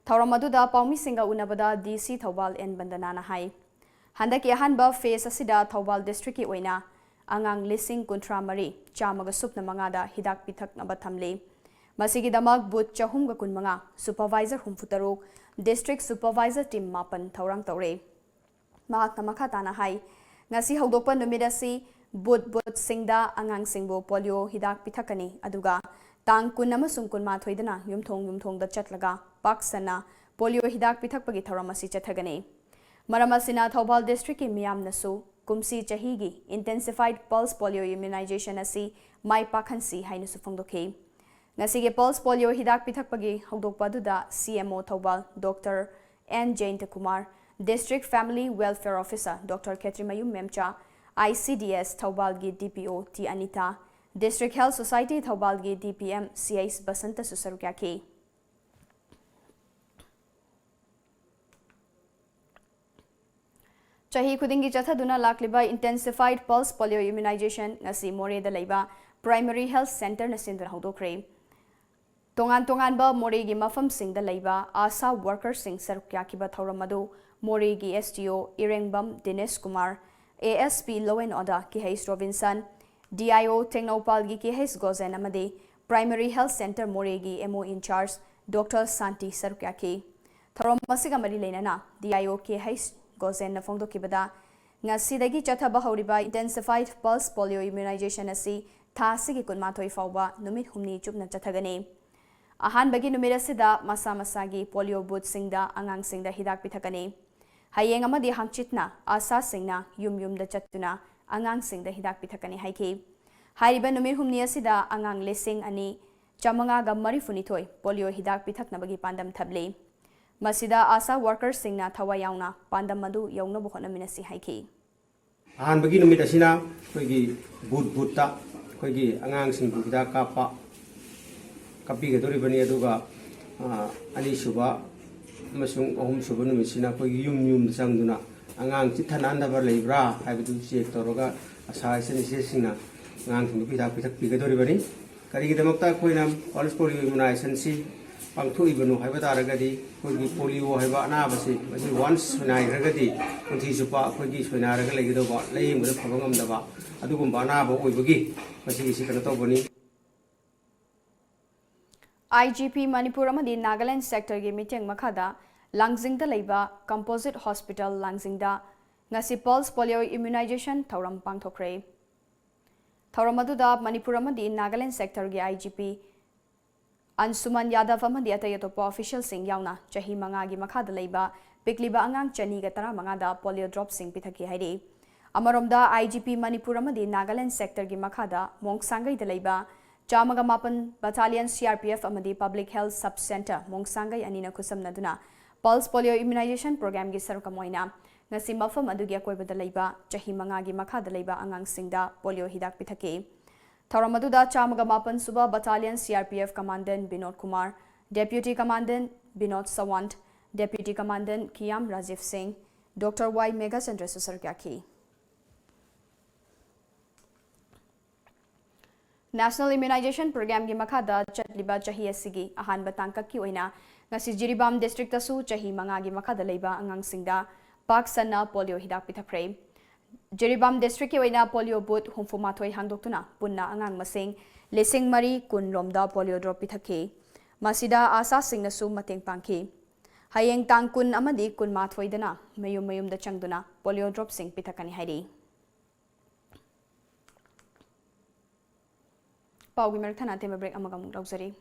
thoram aduda paumi singa unabada DC Thobal N Bandanana hai Handaki ahanba phase asida Thobal district ki oina angang lising kuntra mari chamaga supna mangada hidak pithak naba thamle masigi damak but chahum ga kun manga supervisor humfutarok district supervisor team mapan thorang tore mahak namakha tana hai ngasi hawdokpa numidasi but singda angang singbo polio hidak pithakani aduga tang kun amasung kunma thoidana yumthong da chatlaga paksana polio hidak pithakpagi thoramasi chathagani Maramasina Thobal district ki miyam nasu kumsi chahigi intensified pulse polio immunization asi mai pakhansi hainu su phongdokhe ngasige pulse polio hidak pithakpagi hawdokpa duda CMO Thobal Dr. N Jainta Kumar District Family Welfare Officer Dr. Ketrimayum Memcha ICDS Thobal gi DPO T Anita District Health Society Thobal gi DPM CIS Basanta Susarukyake Chahi khudingi chathaduna lakliba intensified pulse polio immunization ngasi more da leiba primary health center na sindra hawdokre Tongan Tonganba Moregi Mafam Sing the Laiba, Asa Worker Sing Sarukyakiba Thoramadu, Moregi STO, Irengbam Dinesh Kumar, ASP Law and Order Kihais Robinson, DIO Technopalgi Kihais Gozen Amade, Primary Health Center Moregi MO in charge, Dr. Santi Sarukyaki. Thorom Masigamari Lenana, DIO Kihais Gozen Nafondo Kibada, Nasidagi Chataba Horiba intensified pulse polio immunization asi, Tasigi Kunmatoi Fauba, Numit Humni Chupna Chatagane. Ahan bagi numira sida masa masagi polio booth singda angang singda hidak pithakani. Hayeng amadi hangchitna asa singna yum da chatuna angang singda hidak pithakani haiki. Hariba numir humni asida angang lesing ani chamanga ga marifuni polio hidak pithakna bagi pandam thable. Masida asa workers singna thawa yauna pandam madu yauna bukhona minasi haiki. Ahan bagi numira sina koigi booth ta koigi angang sing hidak kapa Kapi gadori bani aduga ani suba masung ohum suba numisina ko yum sangduna angang chithanan da bar leibra haibdu check toroga asa sina ngang thing pitak pi gadori bani kari gi damakta koina pulse polio immunization si pangthu ibanu haibata ragadi ko gi polio haiba na basi basi once nai ragadi kunthi supa ko gi soina raga legido ba leim da phagam da ba adugum bana ba oibagi basi si kana to bani IGP Manipur amadi Nagaland sector gi meeting makhada Langjingda leiba Composite Hospital Langjingda ngasi pulse polio immunization thoram pangthokre. Thoramadu Manipur amadi Nagaland sector gi IGP Ansuman Yadav amadi atayatopa official sing yauna chahi manga gi makhada leiba pikliba angang chani ga tara manga da polio drop sing pithaki hairi. Amaromda IGP Manipur amadi Nagaland sector gi makhada Mongsangai da leiba Chamagamapan Battalion CRPF amadi Public Health Sub Center Mongsangai anina kusam naduna Pulse Polio Immunization Program gi sarukamoina ngasi mafam adugi akoibada leiba chahi manga gi makhada leiba angang singda polio hidak pithake Thoramaduda Chamagamapan Suba Battalion CRPF Commandant Binod Kumar, Deputy Commandant Binod Sawant, Deputy Commandant Kiam Rajiv Singh, Dr. Y Mega Chandra Susarkyaki. National Immunization Program gi makhada chatliba chahi asigi ahan batangka ki oina ngasi Jiribam district tasu chahi manga gi makhada leiba angang singda pak sana polio hidak pithakre Jiribam district ki oina polio booth humfumathoi hangdoktuna punna angang masing lesing mari kun lomda polio drop pithake masida asa singna su mateng pangki hayeng tang kun amadi kun mathoi dana mayum da changduna polio drop sing pithakani hairi Paugi Merthana Tema break amagam rausari.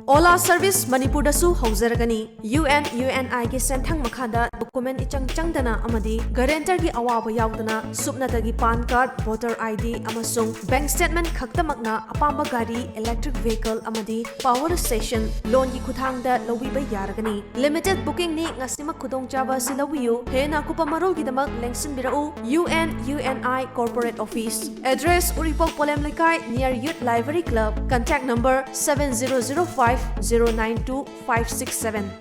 Ola Service Manipur dasu haujaragani UNI gi senthang makhada document ichang changdana amadi guarantor gi awaba yaudana subnata gi pan card voter ID amasung bank statement khaktamakna apamba gari electric vehicle amadi power station loan gi khuthang da lobi ba yaragani limited booking ni ngasima khudong chaba silawiyu hena kupa marol gi damak lengsin birau UNI corporate office address Uripok Polem Lekai near Youth Library Club contact number 7005092567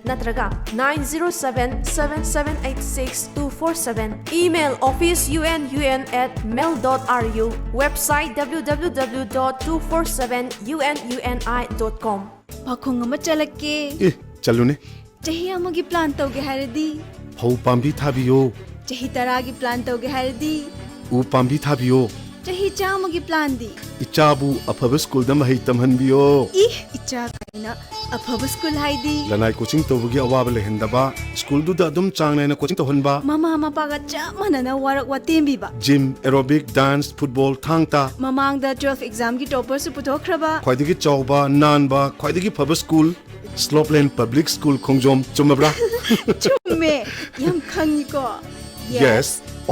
natraga 9077786 email officeunun@mail.ru website www.247ununi.com Pakhung ama chalake chalune chahi amagi plan tawge haradi phau pambi thabiyo chahi taragi plan tawge haradi u pambi thabiyo chahi chamagi plan di ichabu afaba school da mahai tamhanbiyo icha kaina afaba school haidi lanai coaching tawgi awaba lehendaba school du da dum changna coaching tawhanba mama paga manana warak watembi ba gym aerobic dance football thangta mamang da 12 exam gi topper su puthokraba khwaidigi chawba nanba khwaidigi phaba school Slopeland Public School Khongjom chumabra chumme yam khangi ko yes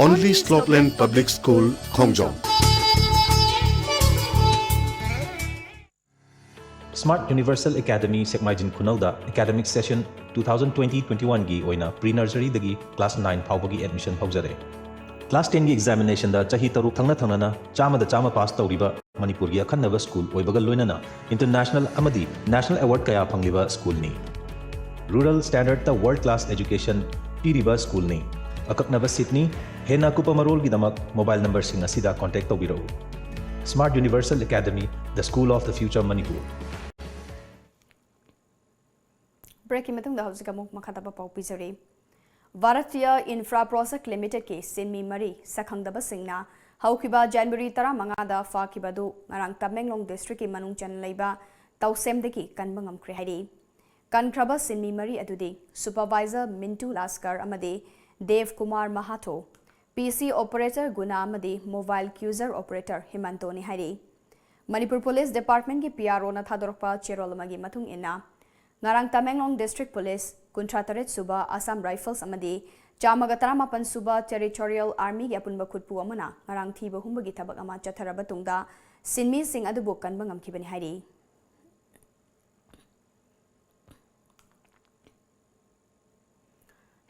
only Slopeland Public School Khongjom Smart Universal Academy Sekmaijin Khunalda academic session 2020-21 gi oina pre-nursery dagi class 9 phawbagi admission hawjare. Class 10 gi examination da chahi taru thangna na chama pass tawriba Manipur gi akhanaba school oibaga loinana international amadi national award kaya phangliba school ni. Rural standard ta world class education piriba school ni. Akaknaba Sydney hena kupamarol gi damak mobile number sing asida contact tawbiro. Smart Universal Academy, the school of the future Manipur. Break की मतुंग दा हौजिक अमुक मखादबा पाउ पिजरी भारतीय infra project limited के सिमी मरी सखंगदबा सिंगना हौखिबा जनवरी 15 दा फाखिबदु ngarang Tamenglong district की मनुंग चन लैबा तौसेमदगी कनबा ngamkhre हाइरी कनख्रबा सिमी मरी अदुदी supervisor Mintu Lasker अमदे Dev Kumar महाथो PC operator गुना अमदे मोबाइल क्यूजर ऑपरेटर हिमंतो ने हाइरी मणिपुर पुलिस डिपार्टमेंट की PRO ना थादोरपा चेरोलमगी मथुंग इना ngarang Tamenglong district police 38 suba Assam Rifles amadi chamaga 38 suba territorial army gi apunba khutpu amana ngarang thiba humbagi thabak ama chatharaba tungda sinmi sing adu bokan bangam kibani hairi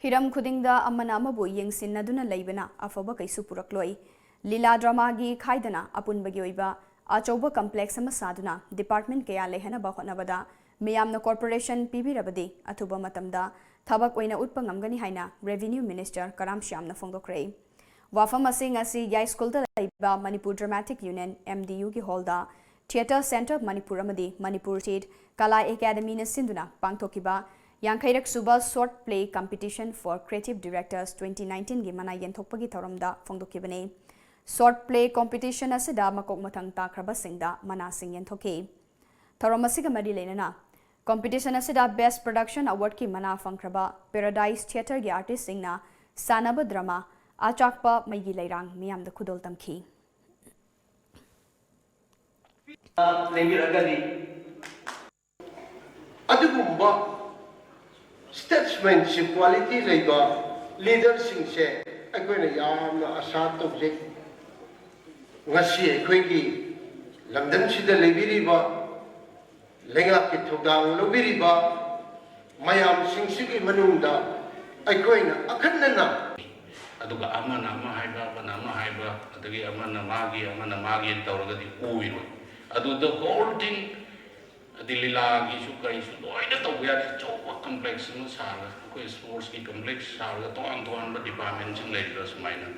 hiram khudingda amana amabu yengsinnaduna leibana afaba kaisu purakloi lila drama gi khaidana apunbagi oiba achauba complex ama saduna department kaya lehana ba khonabada Miyamna corporation PB athuba matamda thabak oina utpa ngamgani haina revenue minister Karam Shyamna phongdokre wafam asing asi yai school da laiba Manipur Dramatic Union MDU ki hall da theater center Manipur amadi Manipur State Kala Academy na sinduna pangthokiba yankairak suba short play competition for creative directors 2019 gi mana yenthokpa gi thoramda phongdokibane short play competition asida makok mathang takraba singda mana sing yenthoki thoramasiga mari lenana competition asida best production award ki mana fangkraba paradise theater gi artist singna sanaba drama achakpa maigi leirang miyam da khudol tamki lengiragadi adugumba statesmanship quality leiba leader singse akoina yamna asa tobje ngasi akoigi lamdam sida leibiriba lenga ki thogdang lobiriba mayam singsigi manungda aikoina akhanna aduga amana ma haiba banama haiba adagi amana magi tawragadi uiro adu the whole thing adilila gi su kai su loina tawya chowa complex no sala ko sports ki complex sala to an ba department sing leader sumaina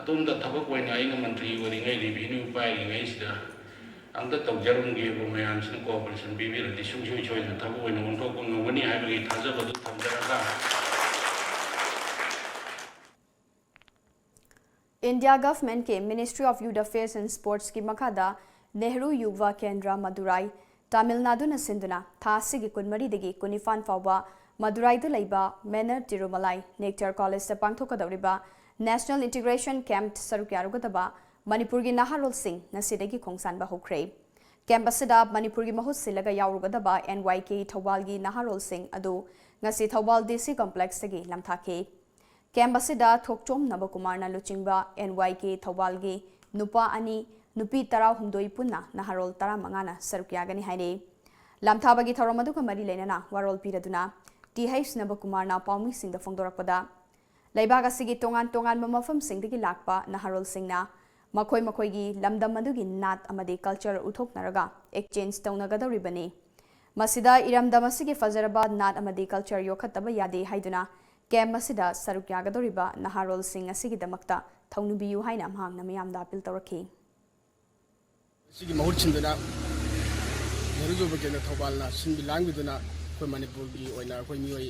atum da thabak waina inga mantri wari ngai revenue pai ngai sida anda tawjarum ge bo mayam sin cooperation bibi radi sung sung choi na thabu waina onto ko ngani hai bagi thaja badu thamjaraga India government ke Ministry of Youth Affairs and Sports ki makada Nehru Yuva Kendra Madurai Tamil Nadu na sinduna thasi gi kunmari degi kunifan fawba Madurai da laiba Manor Tirumalai Nectar College ta pangthoka dawriba National Integration Camp sarukyarugadaba Manipur gi Naharol Singh nasidagi khongsan ba hokre Camp asida Manipur gi mahut silaga yaurugadaba NYK Thawal gi Naharol Singh adu ngasi Thawal DC complex tagi lamthake Camp asida thokchom Nabakumar na luchingba NYK Thawal gi nupa ani nupi tarau humdoi punna Naharol tara mangana sarukyagani haine lamthabagi thoramadu ka mari lenana warol piraduna TH Nabakumar na paumi singh da phongdorakpada laibaga sigi tongan mamafam singh dagi lakpa Naharol Singh na makhoi gi lamdam adugi nat amadi culture uthoknaraga exchange tawnagadoribani masida iramdam asigi Fazarabad nat amadi culture yokhataba yade haiduna kem masida sarukyagadoriba Naharol Singh asigi damakta thaunubiyu haina mhangna miyamda appeal tawrakhi sigi mahut chinduna nerujo bagena thobalna sinbi langiduna koi Manipur gi oina koi mioi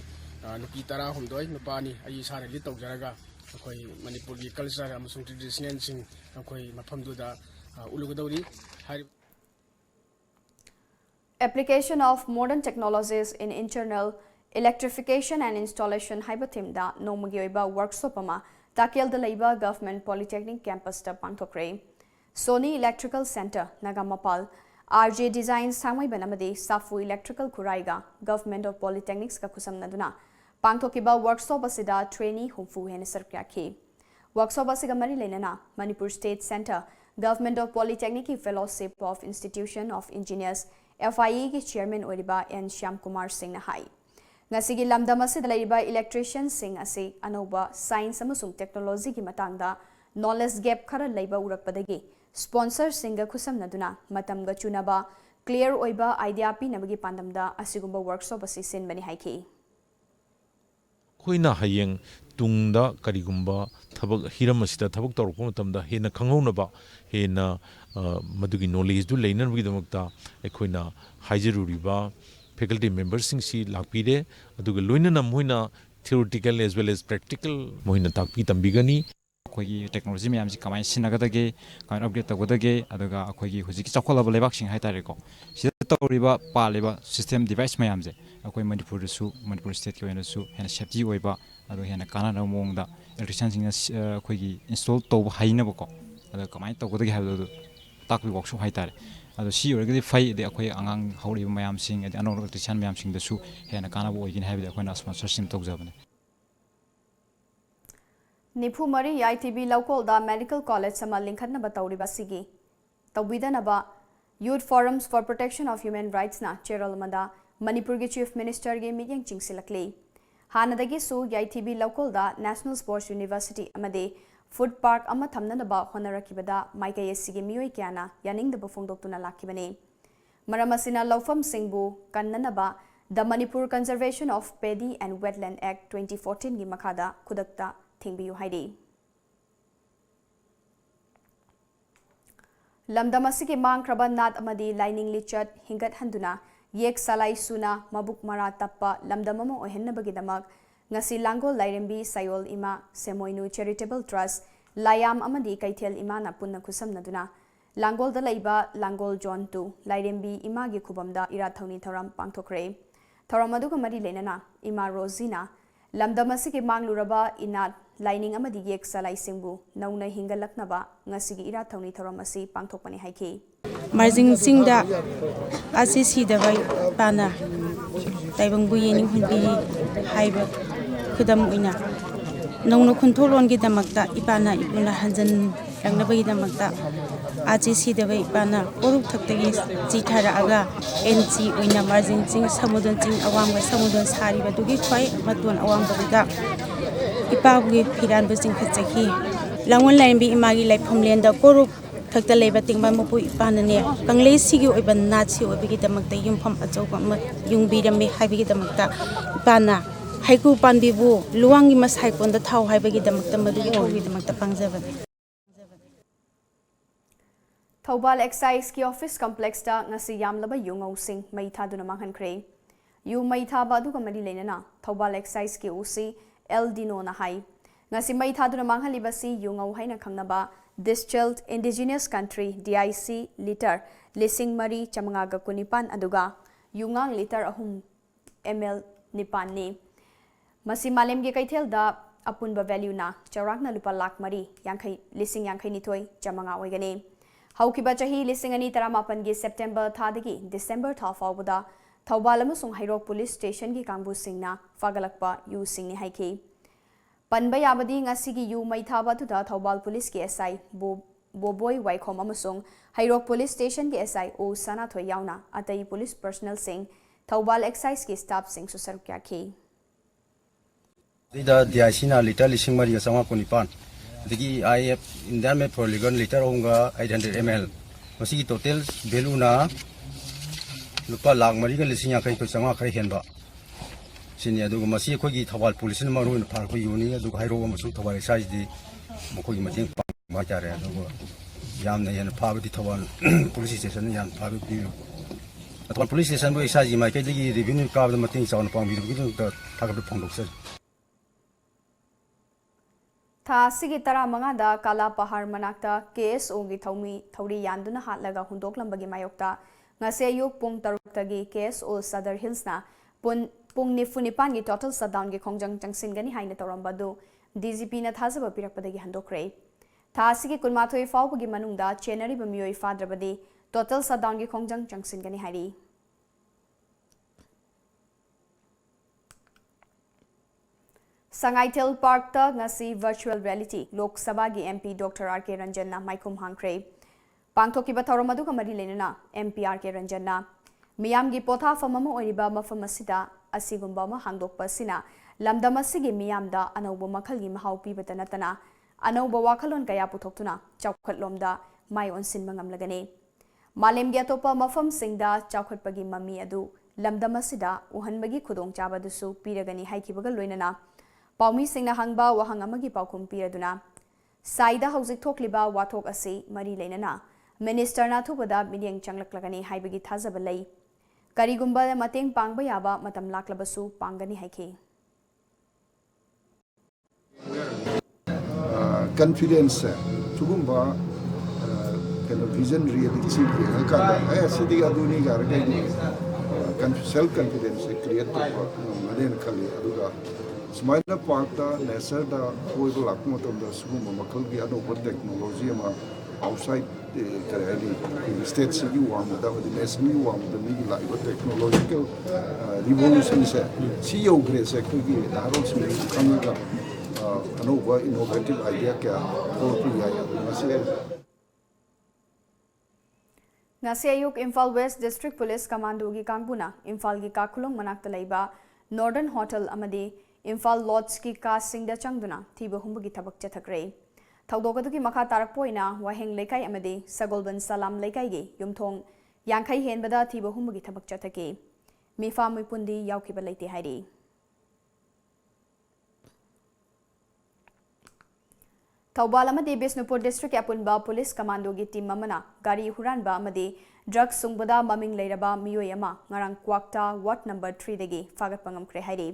nupi tara humdoi nupani ayi sare li tawjaraga koi Manipur gi culture amasung traditional sing koi mafamduda ulugadori application of modern technologies in internal electrification and installation haibathim da nomagi oiba workshop ama takel da leiba government polytechnic campus ta pangthokre Sony Electrical Center Nagamapal RJ Design Samai Banamade Safu Electrical Kuraiga Government of Polytechnics ka kusamnaduna pangthokiba workshop asida trainee humfu hen sarkyakhi workshop asiga mari lenana Manipur State Center Government of Polytechnic Fellowship of Institution of Engineers FIE ki chairman oriba N Shyam Kumar Singh na hai ngasigi lamdam asida leiba electrician sing ase anoba science amasung technology ki matangda knowledge gap khara leiba urakpadagi sponsor singa khusamnaduna matamga chunaba clear oiba idea pi nabagi pandamda asigumba workshop asi sinbani haiki khoina hayeng tungda karigumba thabak hiram asida thabak torko matamda hena khangonaba hena madugi knowledge du leinan bagi damakta ekhoina haijururiba faculty members si lakpire aduga loinana moina theoretical as well as practical moina takpi tambigani ꯑꯩꯈꯣꯏꯒꯤ technology ꯃꯌꯥꯝꯁꯤ ꯀꯃꯥꯏꯅ ꯁꯤꯖꯤꯟꯅꯒꯗꯒꯦ ꯀꯃꯥꯏꯅ upgrade ꯇꯧꯒꯗꯒꯦ ꯑꯗꯨꯒ ꯑꯩꯈꯣꯏꯒꯤ ꯍꯧꯖꯤꯛꯀꯤ ꯆꯥꯎꯈꯠꯂꯕ ꯂꯩꯕꯥꯛꯁꯤꯡ ꯍꯥꯏꯇꯥꯔꯦꯀꯣ ꯁꯤꯗ ꯇꯧꯔꯤꯕ ꯄꯥꯜꯂꯤꯕ ꯁꯤꯁꯇꯦꯝ ꯗꯤꯚꯥꯏꯁ ꯃꯌꯥꯝꯁꯦ ꯑꯩꯈꯣꯏ ꯃꯅꯤꯄꯨꯔꯗꯁꯨ ꯃꯅꯤꯄꯨꯔ ꯁ꯭ꯇꯦꯠꯀꯤ ꯑꯣꯏꯅꯁꯨ ꯍꯦꯟꯅ ꯁꯦꯐꯇꯤ ꯑꯣꯏꯕ ꯑꯗꯨꯒ ꯍꯦꯟꯅ ꯀꯥꯟꯅꯅꯕ ꯃꯑꯣꯡꯗ ꯏꯂꯦꯛꯇ꯭ꯔꯤꯁꯤꯌꯥꯟꯁꯤꯡꯅ ꯑꯩꯈꯣꯏꯒꯤ ꯏꯟꯁꯇꯣꯜ ꯇꯧꯕ ꯍꯩꯅꯕꯀꯣ ꯑꯗꯨꯒ ꯀꯃꯥꯏꯅ ꯇꯧꯒꯗꯒꯦ ꯍꯥꯏꯕꯗꯨ ꯇꯥꯛꯄꯤ ꯋꯥꯛꯁꯣꯞ ꯍꯥꯏꯇꯥꯔꯦ ꯑꯗꯣ ꯁꯤ ꯑꯣꯏꯔꯒꯗꯤ ꯐꯩ ꯑꯗꯩ ꯑꯩꯈꯣꯏ ꯑꯉꯥꯡ ꯍꯧꯔꯤꯕ ꯃꯌꯥꯝꯁꯤꯡ ꯑꯗꯩ ꯑꯅꯧ ꯏꯂꯦꯛꯇ꯭ꯔꯤꯁꯤꯌꯥꯟ ꯃꯌꯥꯝꯁꯤꯡꯗꯁꯨ ꯍꯦꯟꯅ ꯀꯥꯟꯅꯕ ꯑꯣꯏꯒꯅꯤ ꯍꯥꯏꯕꯗꯤ ꯑꯩꯈꯣꯏꯅ ꯁ꯭ꯄꯣꯟꯁꯔꯁꯤꯞ ꯇꯧꯖꯕꯅꯦ ꯅꯤꯐꯨ ꯃꯔꯤ ꯌꯥꯏꯊꯤꯕꯤ ꯂꯧꯀꯣꯜꯗ ꯃꯦꯗꯤꯀꯦल ꯀꯣꯂꯦꯖ ꯑꯃ ꯂꯤꯡꯈꯠꯅꯕ ꯇꯧꯔꯤꯕ ꯑꯁꯤꯒꯤ ꯇꯧꯕꯤꯗꯅꯕ youth forums for protection of human राइट्सना चेरोल अमदा मणिपुर चीफ मिनिस्टर के मियेंग चिंगसिलकली हानदगिसु याइथिबी लौकोलदा नेशनल स्पोर्ट्स यूनिवर्सिटी अमदे फूड पार्क अमा थमननबा होनरकिबदा माइकई एसिगे मियोय क्याना यानिंगदब फोंदोक्तुना लाखिबने मरम असिना लौफम सिंगबु कन्ननबा the Manipur conservation of paddy and wetland act 2014 गी मखादा खुदक्ता थिंगबियु हाइदे लमदम असिगे मांगख्रबा नात अमदी लाइनिंग लिचत हिंगत हंदुना येक सलाई सुना मबुक मरा तप्पा लमदम अमा ओहेन्नबगिदमक ngasi langol lairembi sayol ima semoinu charitable trust layam amadi kaithel imana punna khusamnaduna langol da laiba langol john 2 lairembi ima gi khubamda ira thoni thoram pangthokre thoram aduga mari lenana ima rozina lamdam asigi mangluraba inat lining amadi yek salai singbu nauna hingalaknaba ngasi gi ira thoni thoram asi pangthokpani haiki marjing singda asisi dabai pana taibangbu yening hunbi haiba खुदम उइना नौनो खुंथोलोन की दमकता इपाना इपुना हंजन रंगनबगी दमकता आजी सीदबे इपाना ओरुक थक्तगी जीथारा आगा NC उइना margin चिंग समुदन चिंग अवांग समुदन सारी बदुगी ख्वाई मतोन अवांग बदुगा इपाबुगी फिरान busing खचखी लांगवन लाइनबी Imangi लाइफमलेन the कोरुक थक्ता लेबा तिंगबा मपु इपानने कंगले सिगी ओइबन नाची ओइबगी दमकता युमफम अचौबा युंगबीरमे हाइबगी दमकता इपाना haiku पानबीबु लुवांगी मसाइकोंदा थाव हाइबगी दमकता मदुगी थौगी दमकता पांगजबन Thoubal excise की office complex दा ngasi yamlaba yungausing mai thaduna manghankhre yu mai thaba aduga mari lenana Thoubal excise की उसी एल डिनो ना high ngasi mai thaduna manghaliba si yungau haina khangnaba distilled indigenous country DIC liter lising mari chamanga ga kunipan aduga yungang liter ahum ml nipan ni मसी मालेम के कैथेल दा अपुनबा value ना चौराकना लुपा लाख मरी यांखै लिसिंग यांखै निथोय चमंगा ओइगने हौकिबा चही लिसिंग अनि तरामापन गे September थादगी December था फावबदा थौबाल अमसुंग हाइरोक पुलिस स्टेशन की कांगबु सिंगना फागलकपा you सिंगनि हाइखे Panba याबदी ngasi you मै थाबा तुदा Thoubal police के एसआई बोबोय वाइखोम अमसुंग हाइरोक पुलिस स्टेशन के एसआई ओ सना थोय यावना अतई पुलिस पर्सनल सिंग थौबाल एक्साइज के staff Singh सुसरु क्याखे ida DIC na liter lising mari sama kunipan digi IF Indian made for legal liter onga 800 ml masigi total value na lupa lakh mari ga lising yakai ko sama khai henba sini aduga masi khoi gi thawal police na maru na phar ko yuni aduga hairo amasung thawal size di mokoi gi mateng ma jare aduga yam na yan phabadi thawal police station yan phabadi thawal police station bo size mai kai digi revenue ka da mateng sawn pang bi gi da thagab phongdok sir था सिगी तरा मंगादा काला पहाड़ मनाक्ता KSO गी थौरी यानदुना हातलगा हुंदोकलंबगी मायोक्ता ngase ayuk pung taruk-tagi KSO Sadar Hillsna pung nifu-nipan gi total shutdown gi khongjang changsingani haina tawrambadu DGP na thazaba pirakpadagi handokre tha asigi kunmathoi fawbagi manungda chenari bamioi fadrabadi total shutdown gi khongjang changsingani hairi Sangaitel Park ta ngasi virtual reality Lok Sabha gi MP Dr. R.K. Ranjan na maikum hangkre pangthoki ba thoram adu kamari lenana MP R.K. Ranjan na miyam gi potha famama oiriba mafam asida asigumba ma hangdokpa sina lamdam asigi miyam da anauba makhal gi mahau pibata natana anauba wakhalon kaya puthoktuna chawkhatlomda mai onsin mangamlagane malem gi atopa mafam singda chawkhatpagi mami adu lamdam asida uhanbagi khudong chabadusu piragani haikibaga loinana पाउमी सिंगना हंगबा वहंग अमगी पाउकुम पीरदुना Saida हौजिक थोकलिबा वाथोक असि मरी लेनना minister ना थुबदा मिलियंग चंगलकलगनी हाइबगी थाजब लई ꯀꯔꯤꯒꯨꯝꯕ ꯃꯇꯦꯡ ꯄꯥꯡꯕ ꯌꯥꯕ ꯃꯇꯝ ꯂꯥꯛꯂꯕꯁꯨ ꯄꯥꯡꯒꯅꯤ ꯍꯥꯏꯈꯤ꯫ Confidence sugumba kind of vision reality yeengakanda sidii aduni garagaydi self confidence create tawba maden khali aduga smaina parta nature da koiba lakma tamda sugumba makalgi anoba technology ama outside the state city warm da the national warm da mi la technological revolution se CEO grace ekigi daro smi kamaga anova innovative idea kya thokri ya mase ngasi ayuk Imphal West District Police Commando gi kangbuna Imphal gi kakhulong manakta laiba Northern Hotel amadi Imphal Lodge ki ka singda changduna thiba humbu gi thabak chathakre thawdogadu ki makha tarak poina waheng lekai amadi Sagolban Salam lekai gi yumthong yankhai henbada thiba humbu gi thabak chathake mifa muipundi yaukiba leite hairi Thawbal amadi Bisnupur District Apunba Police Commando gi team amana gari huranba amadi drugs sungbada maming leiraba miyoi ama ngarang kwakta ward number 3 dagi fagat pangam kre hairi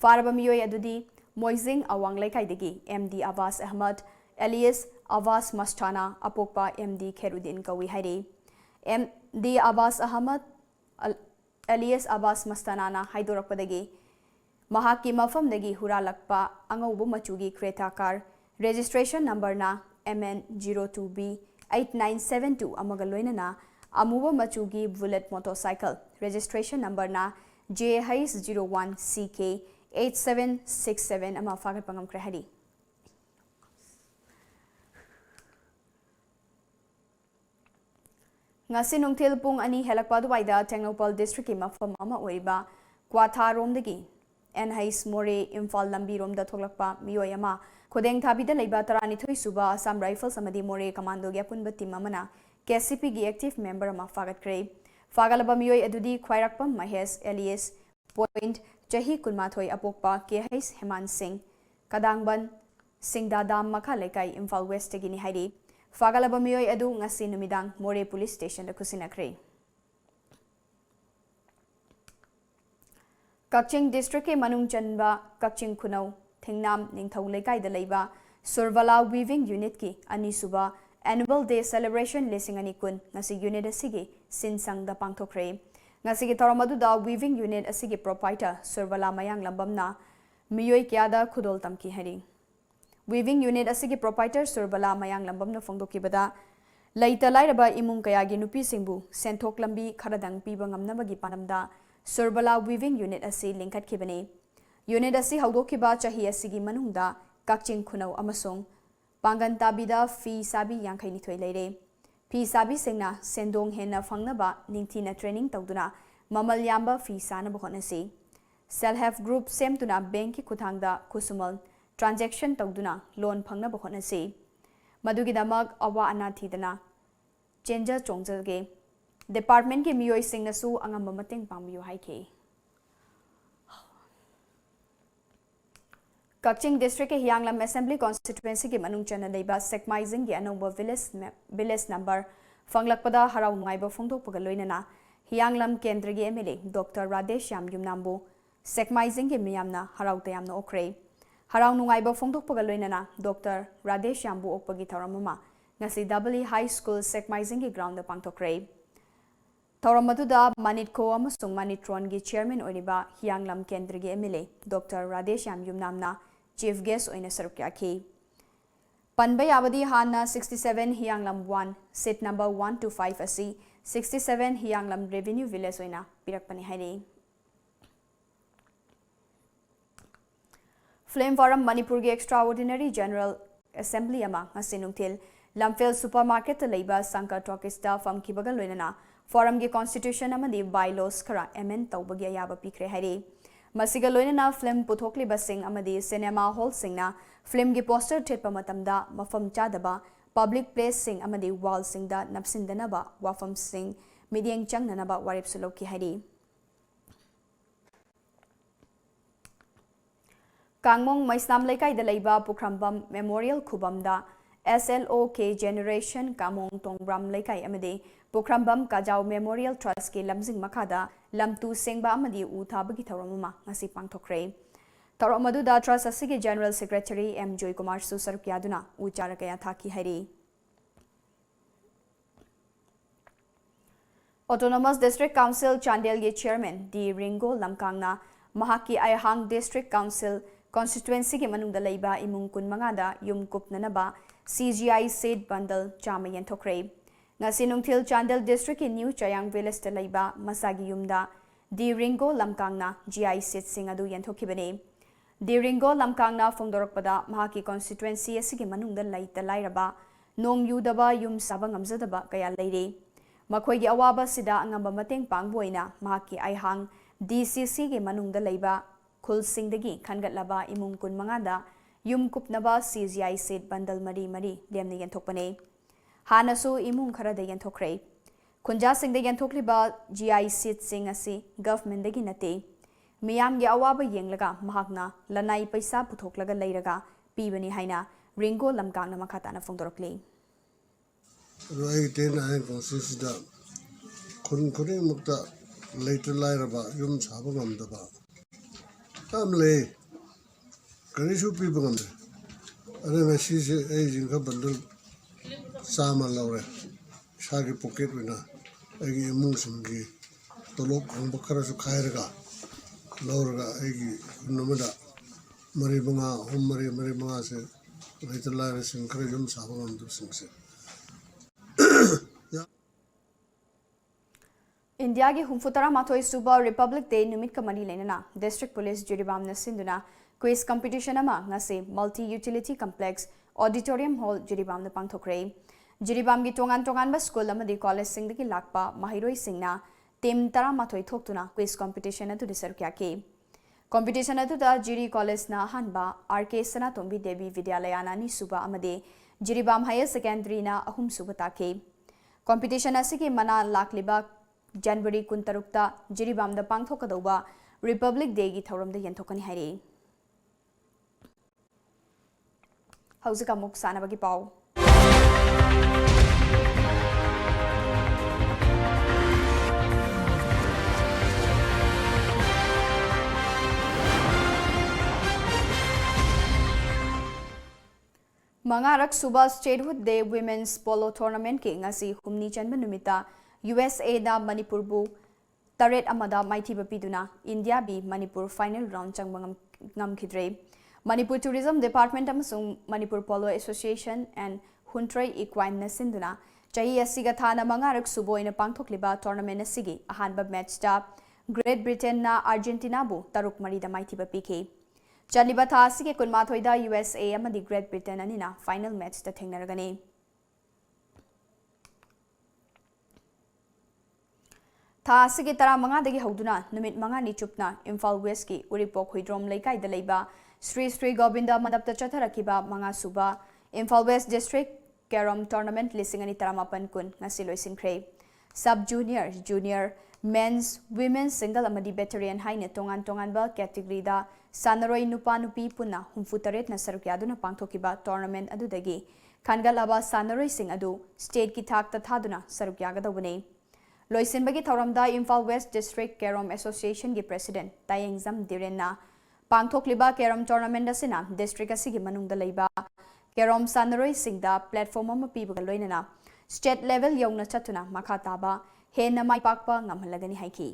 faraba miyoi adudi Moizing Awang Lekai dagi MD Abbas Ahmad alias Abbas Mastana apokpa MD Kherudin kawi hairi MD Abbas Ahmad alias Abbas Mastana na haidorakpadagi mahaki mafam dagi huralakpa angaubu machugi Creta car registration number na MN02B 8972 amaga loina amuba machugi bullet motorcycle registration number na JH01CK 8767 ama fagat pangam krahari ngasi nungthil pung ani helakpa duwaida Tengnopal district ki mafam ama oiba Kwatha romdagi NH More Imphal lambi romda thoklakpa miyoi ama Kodeng Thabida Leiba Taranithoi Suba Assam Rifles Amadi More Commando gi apunba team amana KCP gi active member ama fagat kre fagalaba miyoi adudi khwairakpam Mahesh alias point chahi kulmathoi apokpa KH Heman Singh Kadangban Singdadam Makha Lekai Imphal West gi ni hairi fagalaba miyoi adu ngasi numidang More police station da kusinakre Kakching district ke manung chanba Kakching Khunau Thingnam Ningthau Lekai da leiba Survala Weaving Unit ki anisuba annual day celebration lising ani kun ngasi unit asigi sinsang da pangthokre ngasi gi thoramadu da weaving unit asigi proprietor Survala Mayang Lambamna miyoi kya da khudol tamki hari weaving unit asigi proprietor Survala Mayang Lambamna phongdoki bada laita lairaba imung kaya gi nupi singbu senthok lambi kharadang piba ngamnabagi panamda Survala Weaving Unit asi lingkat khibani Unit asi haudokiba chahi asigi manungda Kakching Khunau amasung Pangan tabida fi sabi yankhai nithoi leire fi sabi singna sendong henna fangnaba ningthina training tawduna mamal yamba fi sana bohonasi self help group semtuna bank ki kuthangda kusumal transaction tawduna loan phangna bohonasi madugi damak awa anathidana chenja chongjalge department ki miyoi singna su angamba mateng pangbiyo haike Kakching district ke Hyanglam assembly constituency ke manung chana leiba Sekmaizing ge anongba village number fanglakpada harau ngaiba phongdokpaga loinana Hyanglam kendra ge MLA Dr Radesh Yam Yumnambu Sekmaizing ge miyamna harau tayamna okre harau ngaiba phongdokpaga loinana Dr Radesh Yambu okpagi tharamama ngasi W High School Sekmaizing ge ground da pangthokre Tauramatuda Manitko amasung Manitron gi chairman oiniba Hyanglam kendra ge MLA Dr Radesh Yam Yumnamna chief guest oina sarukya Panbay abadi hana 67 Hyanglam 1 seat number 1 to 5 asi 67 Hyanglam revenue village oina pirakpani hairi Flame Forum Manipur ge extraordinary general assembly ama ngasinungthil Lamphel supermarket leiba Sankar Talkista fam kibaga loinana forum ge constitution amadi bylaws khara amend tawbagi ayaba pikre hairi masiga loinana film puthokli basing amadi cinema hall singna film gi poster thetpa matamda mafam chadaba public place sing amadi wall singda napsindanaba wafam sing midiang changnanaba warip suloki hairi Kangmong Maisnam Lekai da leiba Pukrambam Memorial Khubamda SLOK Generation Kamong Tongbram Laikai Amade Pukrambam Kajau Memorial Trust Ki Lamjing Makada Lamtu Sengba Amadi Uthabagi Tharamama Ngasi Pangthokre Tharamaduda Trust Asigi General Secretary M Joy Kumar Susar Kyaduna Ucharakaya Thaki Hari Autonomous District Council Chandel Chairman D Ringo Lamkangna Mahaki Ayahang District Council Constituency ki manung da leiba imung kun mangada yum kupnanaba CGI seed bundle chama yenthokre ngasi nungthil Chandel District ki New Chayang Village da leiba masagi yumda D Ringo Lamkangna GI seed sing adu yenthokibane D Ringo Lamkangna fongdorokpada mahaki constituency asigi manung da laita lairaba nong yudaba yum saba ngamjadaba kaya leire makhoi gi awaba sida angamba mateng pangboina mahaki aihang DCC ki manung da leiba Khul Singdagi Khangatlaba Imung Kun Mangada Yum Kupnaba CGI Seed Bundle Mari Mari Lemni Yentokpane Hanasu Imung Kharada Yentokre Kunja Singda Yentokliba GI Seed Sing Asi Government Dagi Nate Miyam Gi Awaba Yenglaga Mahakna Lanai Paisa Puthoklaga Leiraga Pibani Haina Ringo Lamkangna Makatana Fongdorokli Rai Tena Consisida Kun Mukta later Lairaba Yum Sabangam Daba Family, Kanishu people on there. I don't know, she's aging up and do Sama Laura, Shaggy Pocket winner, Eggy Musum, the local Bakarasu Kairaga, Laura, Eggy, Nomada, Maribanga, Home Maribanga, later Laris and Karajum Savan to sing. India ki humfutara mathoi suba Republic Day numit ka mari lenana District Police Jiribam na sinduna quiz competition ama ngase multi utility complex auditorium hall Jiribam na pangthokre Jiribam gi tongan ba school amadi college sing ki lakpa mahiroi singna team tara mathoi thoktuna quiz competition atu disar kya ke competition atu da Jiri college na hanba RK Sana Tombi Devi Vidyalaya na ni suba amade Jiribam higher secondary na ahum suba ta ke competition asiki mana lakliba January Kuntarukta Jiribam da Pangthokadauba Republic Day gi Thoram da Yentokani Hari Hauzika Muk Sanabagi Pau Mangarak Suba Statehood Day Women's Polo Tournament ki ngasi humni chanba numita USA da Manipur bu Taret Amada Mighty Bapiduna India bi Manipur final round changbangam ngam khidre Manipur Tourism Department amasung Manipur Polo Association and Huntrai Equine Nasinduna chahi asiga thana mangarak suboina pangthokliba tournament asigi ahanba match da Great Britain na Argentina bu taruk mari da Mighty Bapike chaliba tha asige kunmathoi da USA amadi Great Britain anina final match da thengnaragani Tha asigi tara manga dagi hauduna numit manga ni chupna Imphal West ki Uripok Huidrom Laikai da leiba Sri Govinda Madapta Chatharakiba manga suba Imphal West District Carom Tournament lisingani taramapan kun ngasi loisinkre Sub Junior, Junior, Men's, Women's Single amadi Veteran haine tongan ba category da Sanaroi Nupa Nupi puna humfutaret na sarukyaduna pangthokiba tournament adudagi Khangalaba Sanaroi Sing adu state ki thak ta thaduna sarukyagadawune Loisinbagi Thoramda Imphal West District Carom Association ki President Tayengzam Direnna Pangthokliba Carom Tournament asina district asigi manungda leiba Carom Sanaroi Singda platform ama pibaga loinana state level yongna chatuna makhataba henna mai pakpa ngamhalagani haiki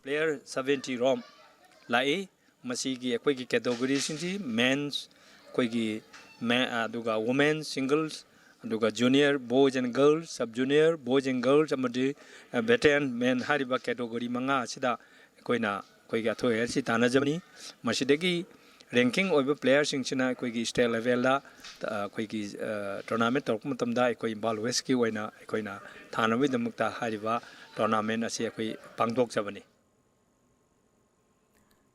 Player 70 rom lai masigi akoi ki category sinji men's koi ki aduga women singles aduga junior boys and girls sub junior boys and girls amadi veteran men hariba category manga sida koina koi ga thoi si tanajamni masidegi ranking oiba player singchina koi ki state level da koi ki tournament tok matamda koi Imphal West ki oina koina thanawi damukta hariba tournament asi koi pangdok jabani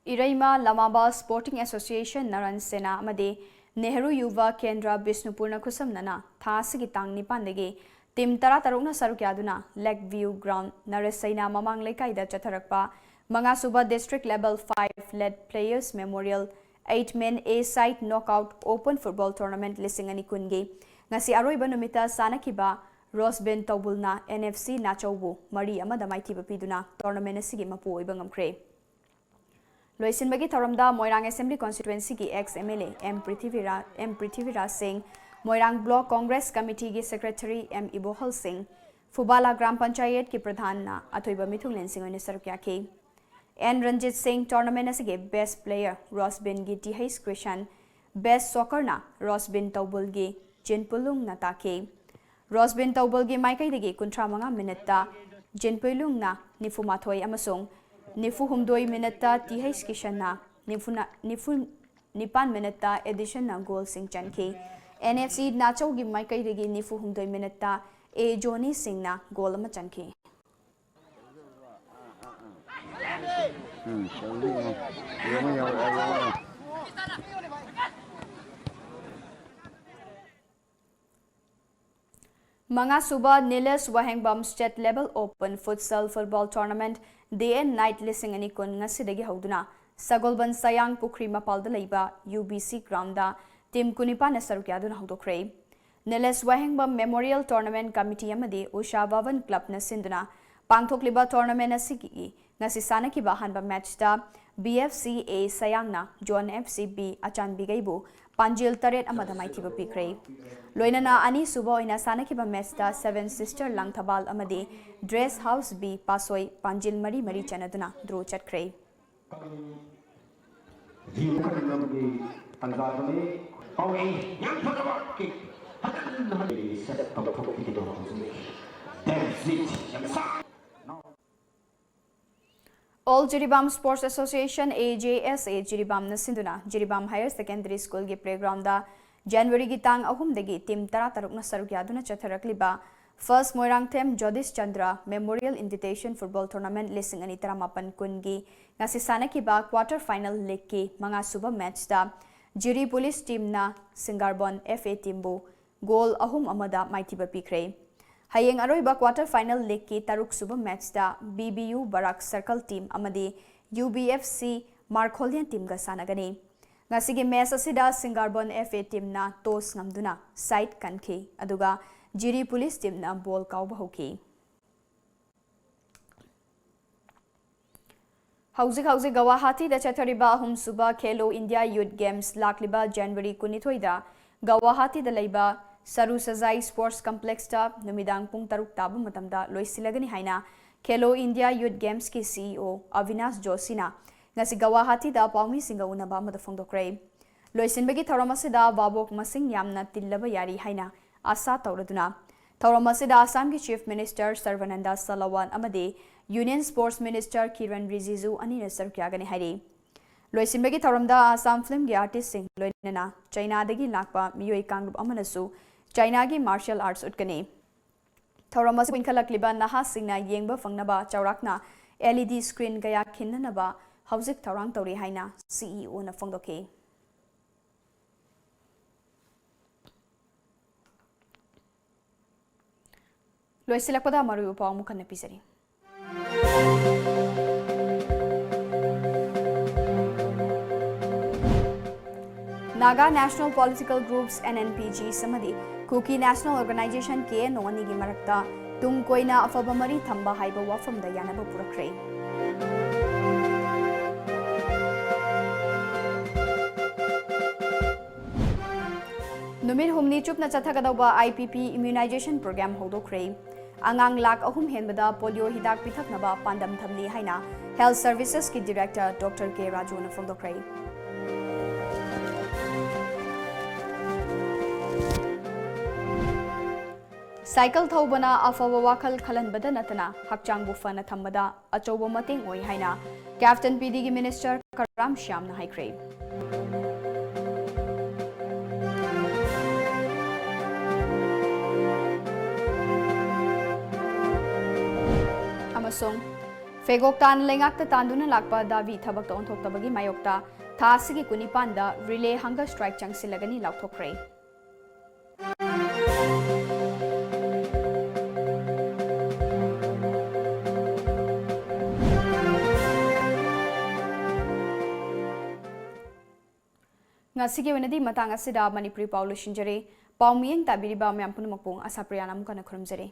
Iraima Lamaba Sporting Association Naran Sena amade Nehru Yuva Kendra Bishnupurna Kusamnana Thasigi Tang Nipandegi Tim Tara Taruna Sarukyaduna Lakeview Ground Narasaina Mamang Lekai da Chatharakpa Manga Suba District Level 5 led Players Memorial 8-man A-side knockout open football tournament lising ani kungi ngasi aroiba numita sanakiba Rosben Tobulna NFC Nachobu Mari amada maiti bapiduna tournament asigi mapu oiba ngamkre Loisinbagi thoramda Moirang Assembly constituency ki ex MLA M Prithivira Singh Moirang Block Congress Committee ki secretary M Ibohal Singh Fubala Gram Panchayat ki pradhan na athoiba mithunglen sing oine sarukya ke N Ranjit Singh tournament asige best player Rosben gi Tihais Krishan best soccer na Rosben Tobul gi Jinpulung na take Rosben Tobul gi maikai degi kuntramanga minute Jinpulung na nifumathoi amasung nifu humdoi minute Tihais Krishan na nipan minute edition na goal sing chanke NFC Nacho gi maikai degi nifu humdoi minute A Johnny Singh na goal ama chanke Manga Suba Niles Wahengbam State Level Open Futsal Football Tournament Day and Night listing ani kun ngasidagi hauduna Sagolban Sayang Pukri Mapalda Leiba UBC Ground da Team Kunipa na sarukyaduna haudokre Niles Wahengbam Memorial Tournament Committee amadi Usha Vavan Club na sinduna Pangthokliba Tournament asigi ngasi sanaki bahanba match da BFC A Sayangna John FCB Achan Bigaibu Panjil Taret amada maithiba pikre Loinana ani suba oina sanaki ba match da Seven Sister Langthabal amadi Dress House B Pasoi Panjil Mari chanaduna draw chatkre All Jiribam Sports Association AJSA Jiribam na sinduna Jiribam Higher Secondary School gi playground da January gi tang ahum dagi team taruk na sarukyaduna chatharakliba First Moirang Them Jodis Chandra Memorial Invitation Football Tournament lising ani taramapan kungi ngasi sanaki ba quarter final league ki manga suba match da Jiri Police team na Singarbon FA team bu goal ahum amada maitiba pikre Hayeng aroiba quarter final league ki taruk suba match da BBU Barak Circle team amadi UBFC Markholian team ga sanagani ngasigi match asida Singarbon FA team na toss ngamduna side kanke aduga Jiri Police team na ball kauba hoki Hauzik Guwahati da chathariba hum suba Khelo India Youth Games lakliba January 12 da Guwahati da leiba Saru Sajai Sports Complex ta numidang pung taruk tabu matamda loisilagani haina Khelo India Youth Games ki CEO Avinash Joshi na ngasi Guwahati da pawmi singa unaba mada phongdokre loisinbagi thoramasida babok masing yamna tillaba yari haina asa tawraduna thoramasida Assam ki Chief Minister Sarvananda Salawan amade Union Sports Minister Kiran Rijiju anina sarkyagani hairi loisinbagi thoramda Assam film gi artist sing loinana China dagi lakpa miyoi kangrup amanasu China gi martial arts utkani Thoramas winkhalakliba naha singna yengba fangnaba chaurakna LED screen gaya khinnanaba hauzik thorang tori haina CEO na phongdoke loisilakpada maru upa mukhanna pisari Naga National Political Groups NNPG Samadi Kuki National Organization ke noni gi marakta tung koina afaba mari thamba haiba wafam da yanaba purakre Numir humni chupna chathagadawa IPP immunization program hodokre Angang lak ahum henbada polio hidak pithaknaba pandam thamni haina Health Services ki Director Dr. K Raju na phongdokre Cycle thobana afawa wakal khalanbada natana hakchang bu fana thambada achoba mating oi haina Captain PD gi Minister Karam Shyam na haikre Amasong Fegok tan lengak ta tanduna lakpa davi thabak ta onthok tabagi mayokta thasigi kunipanda relay hunger strike changsilagani lauthokre ngasi ge wenadi matang asida Manipuri Paulo Shinjare Paumiyeng tabiriba myam punumakpong ASHAPRIYA namu kana khurumjare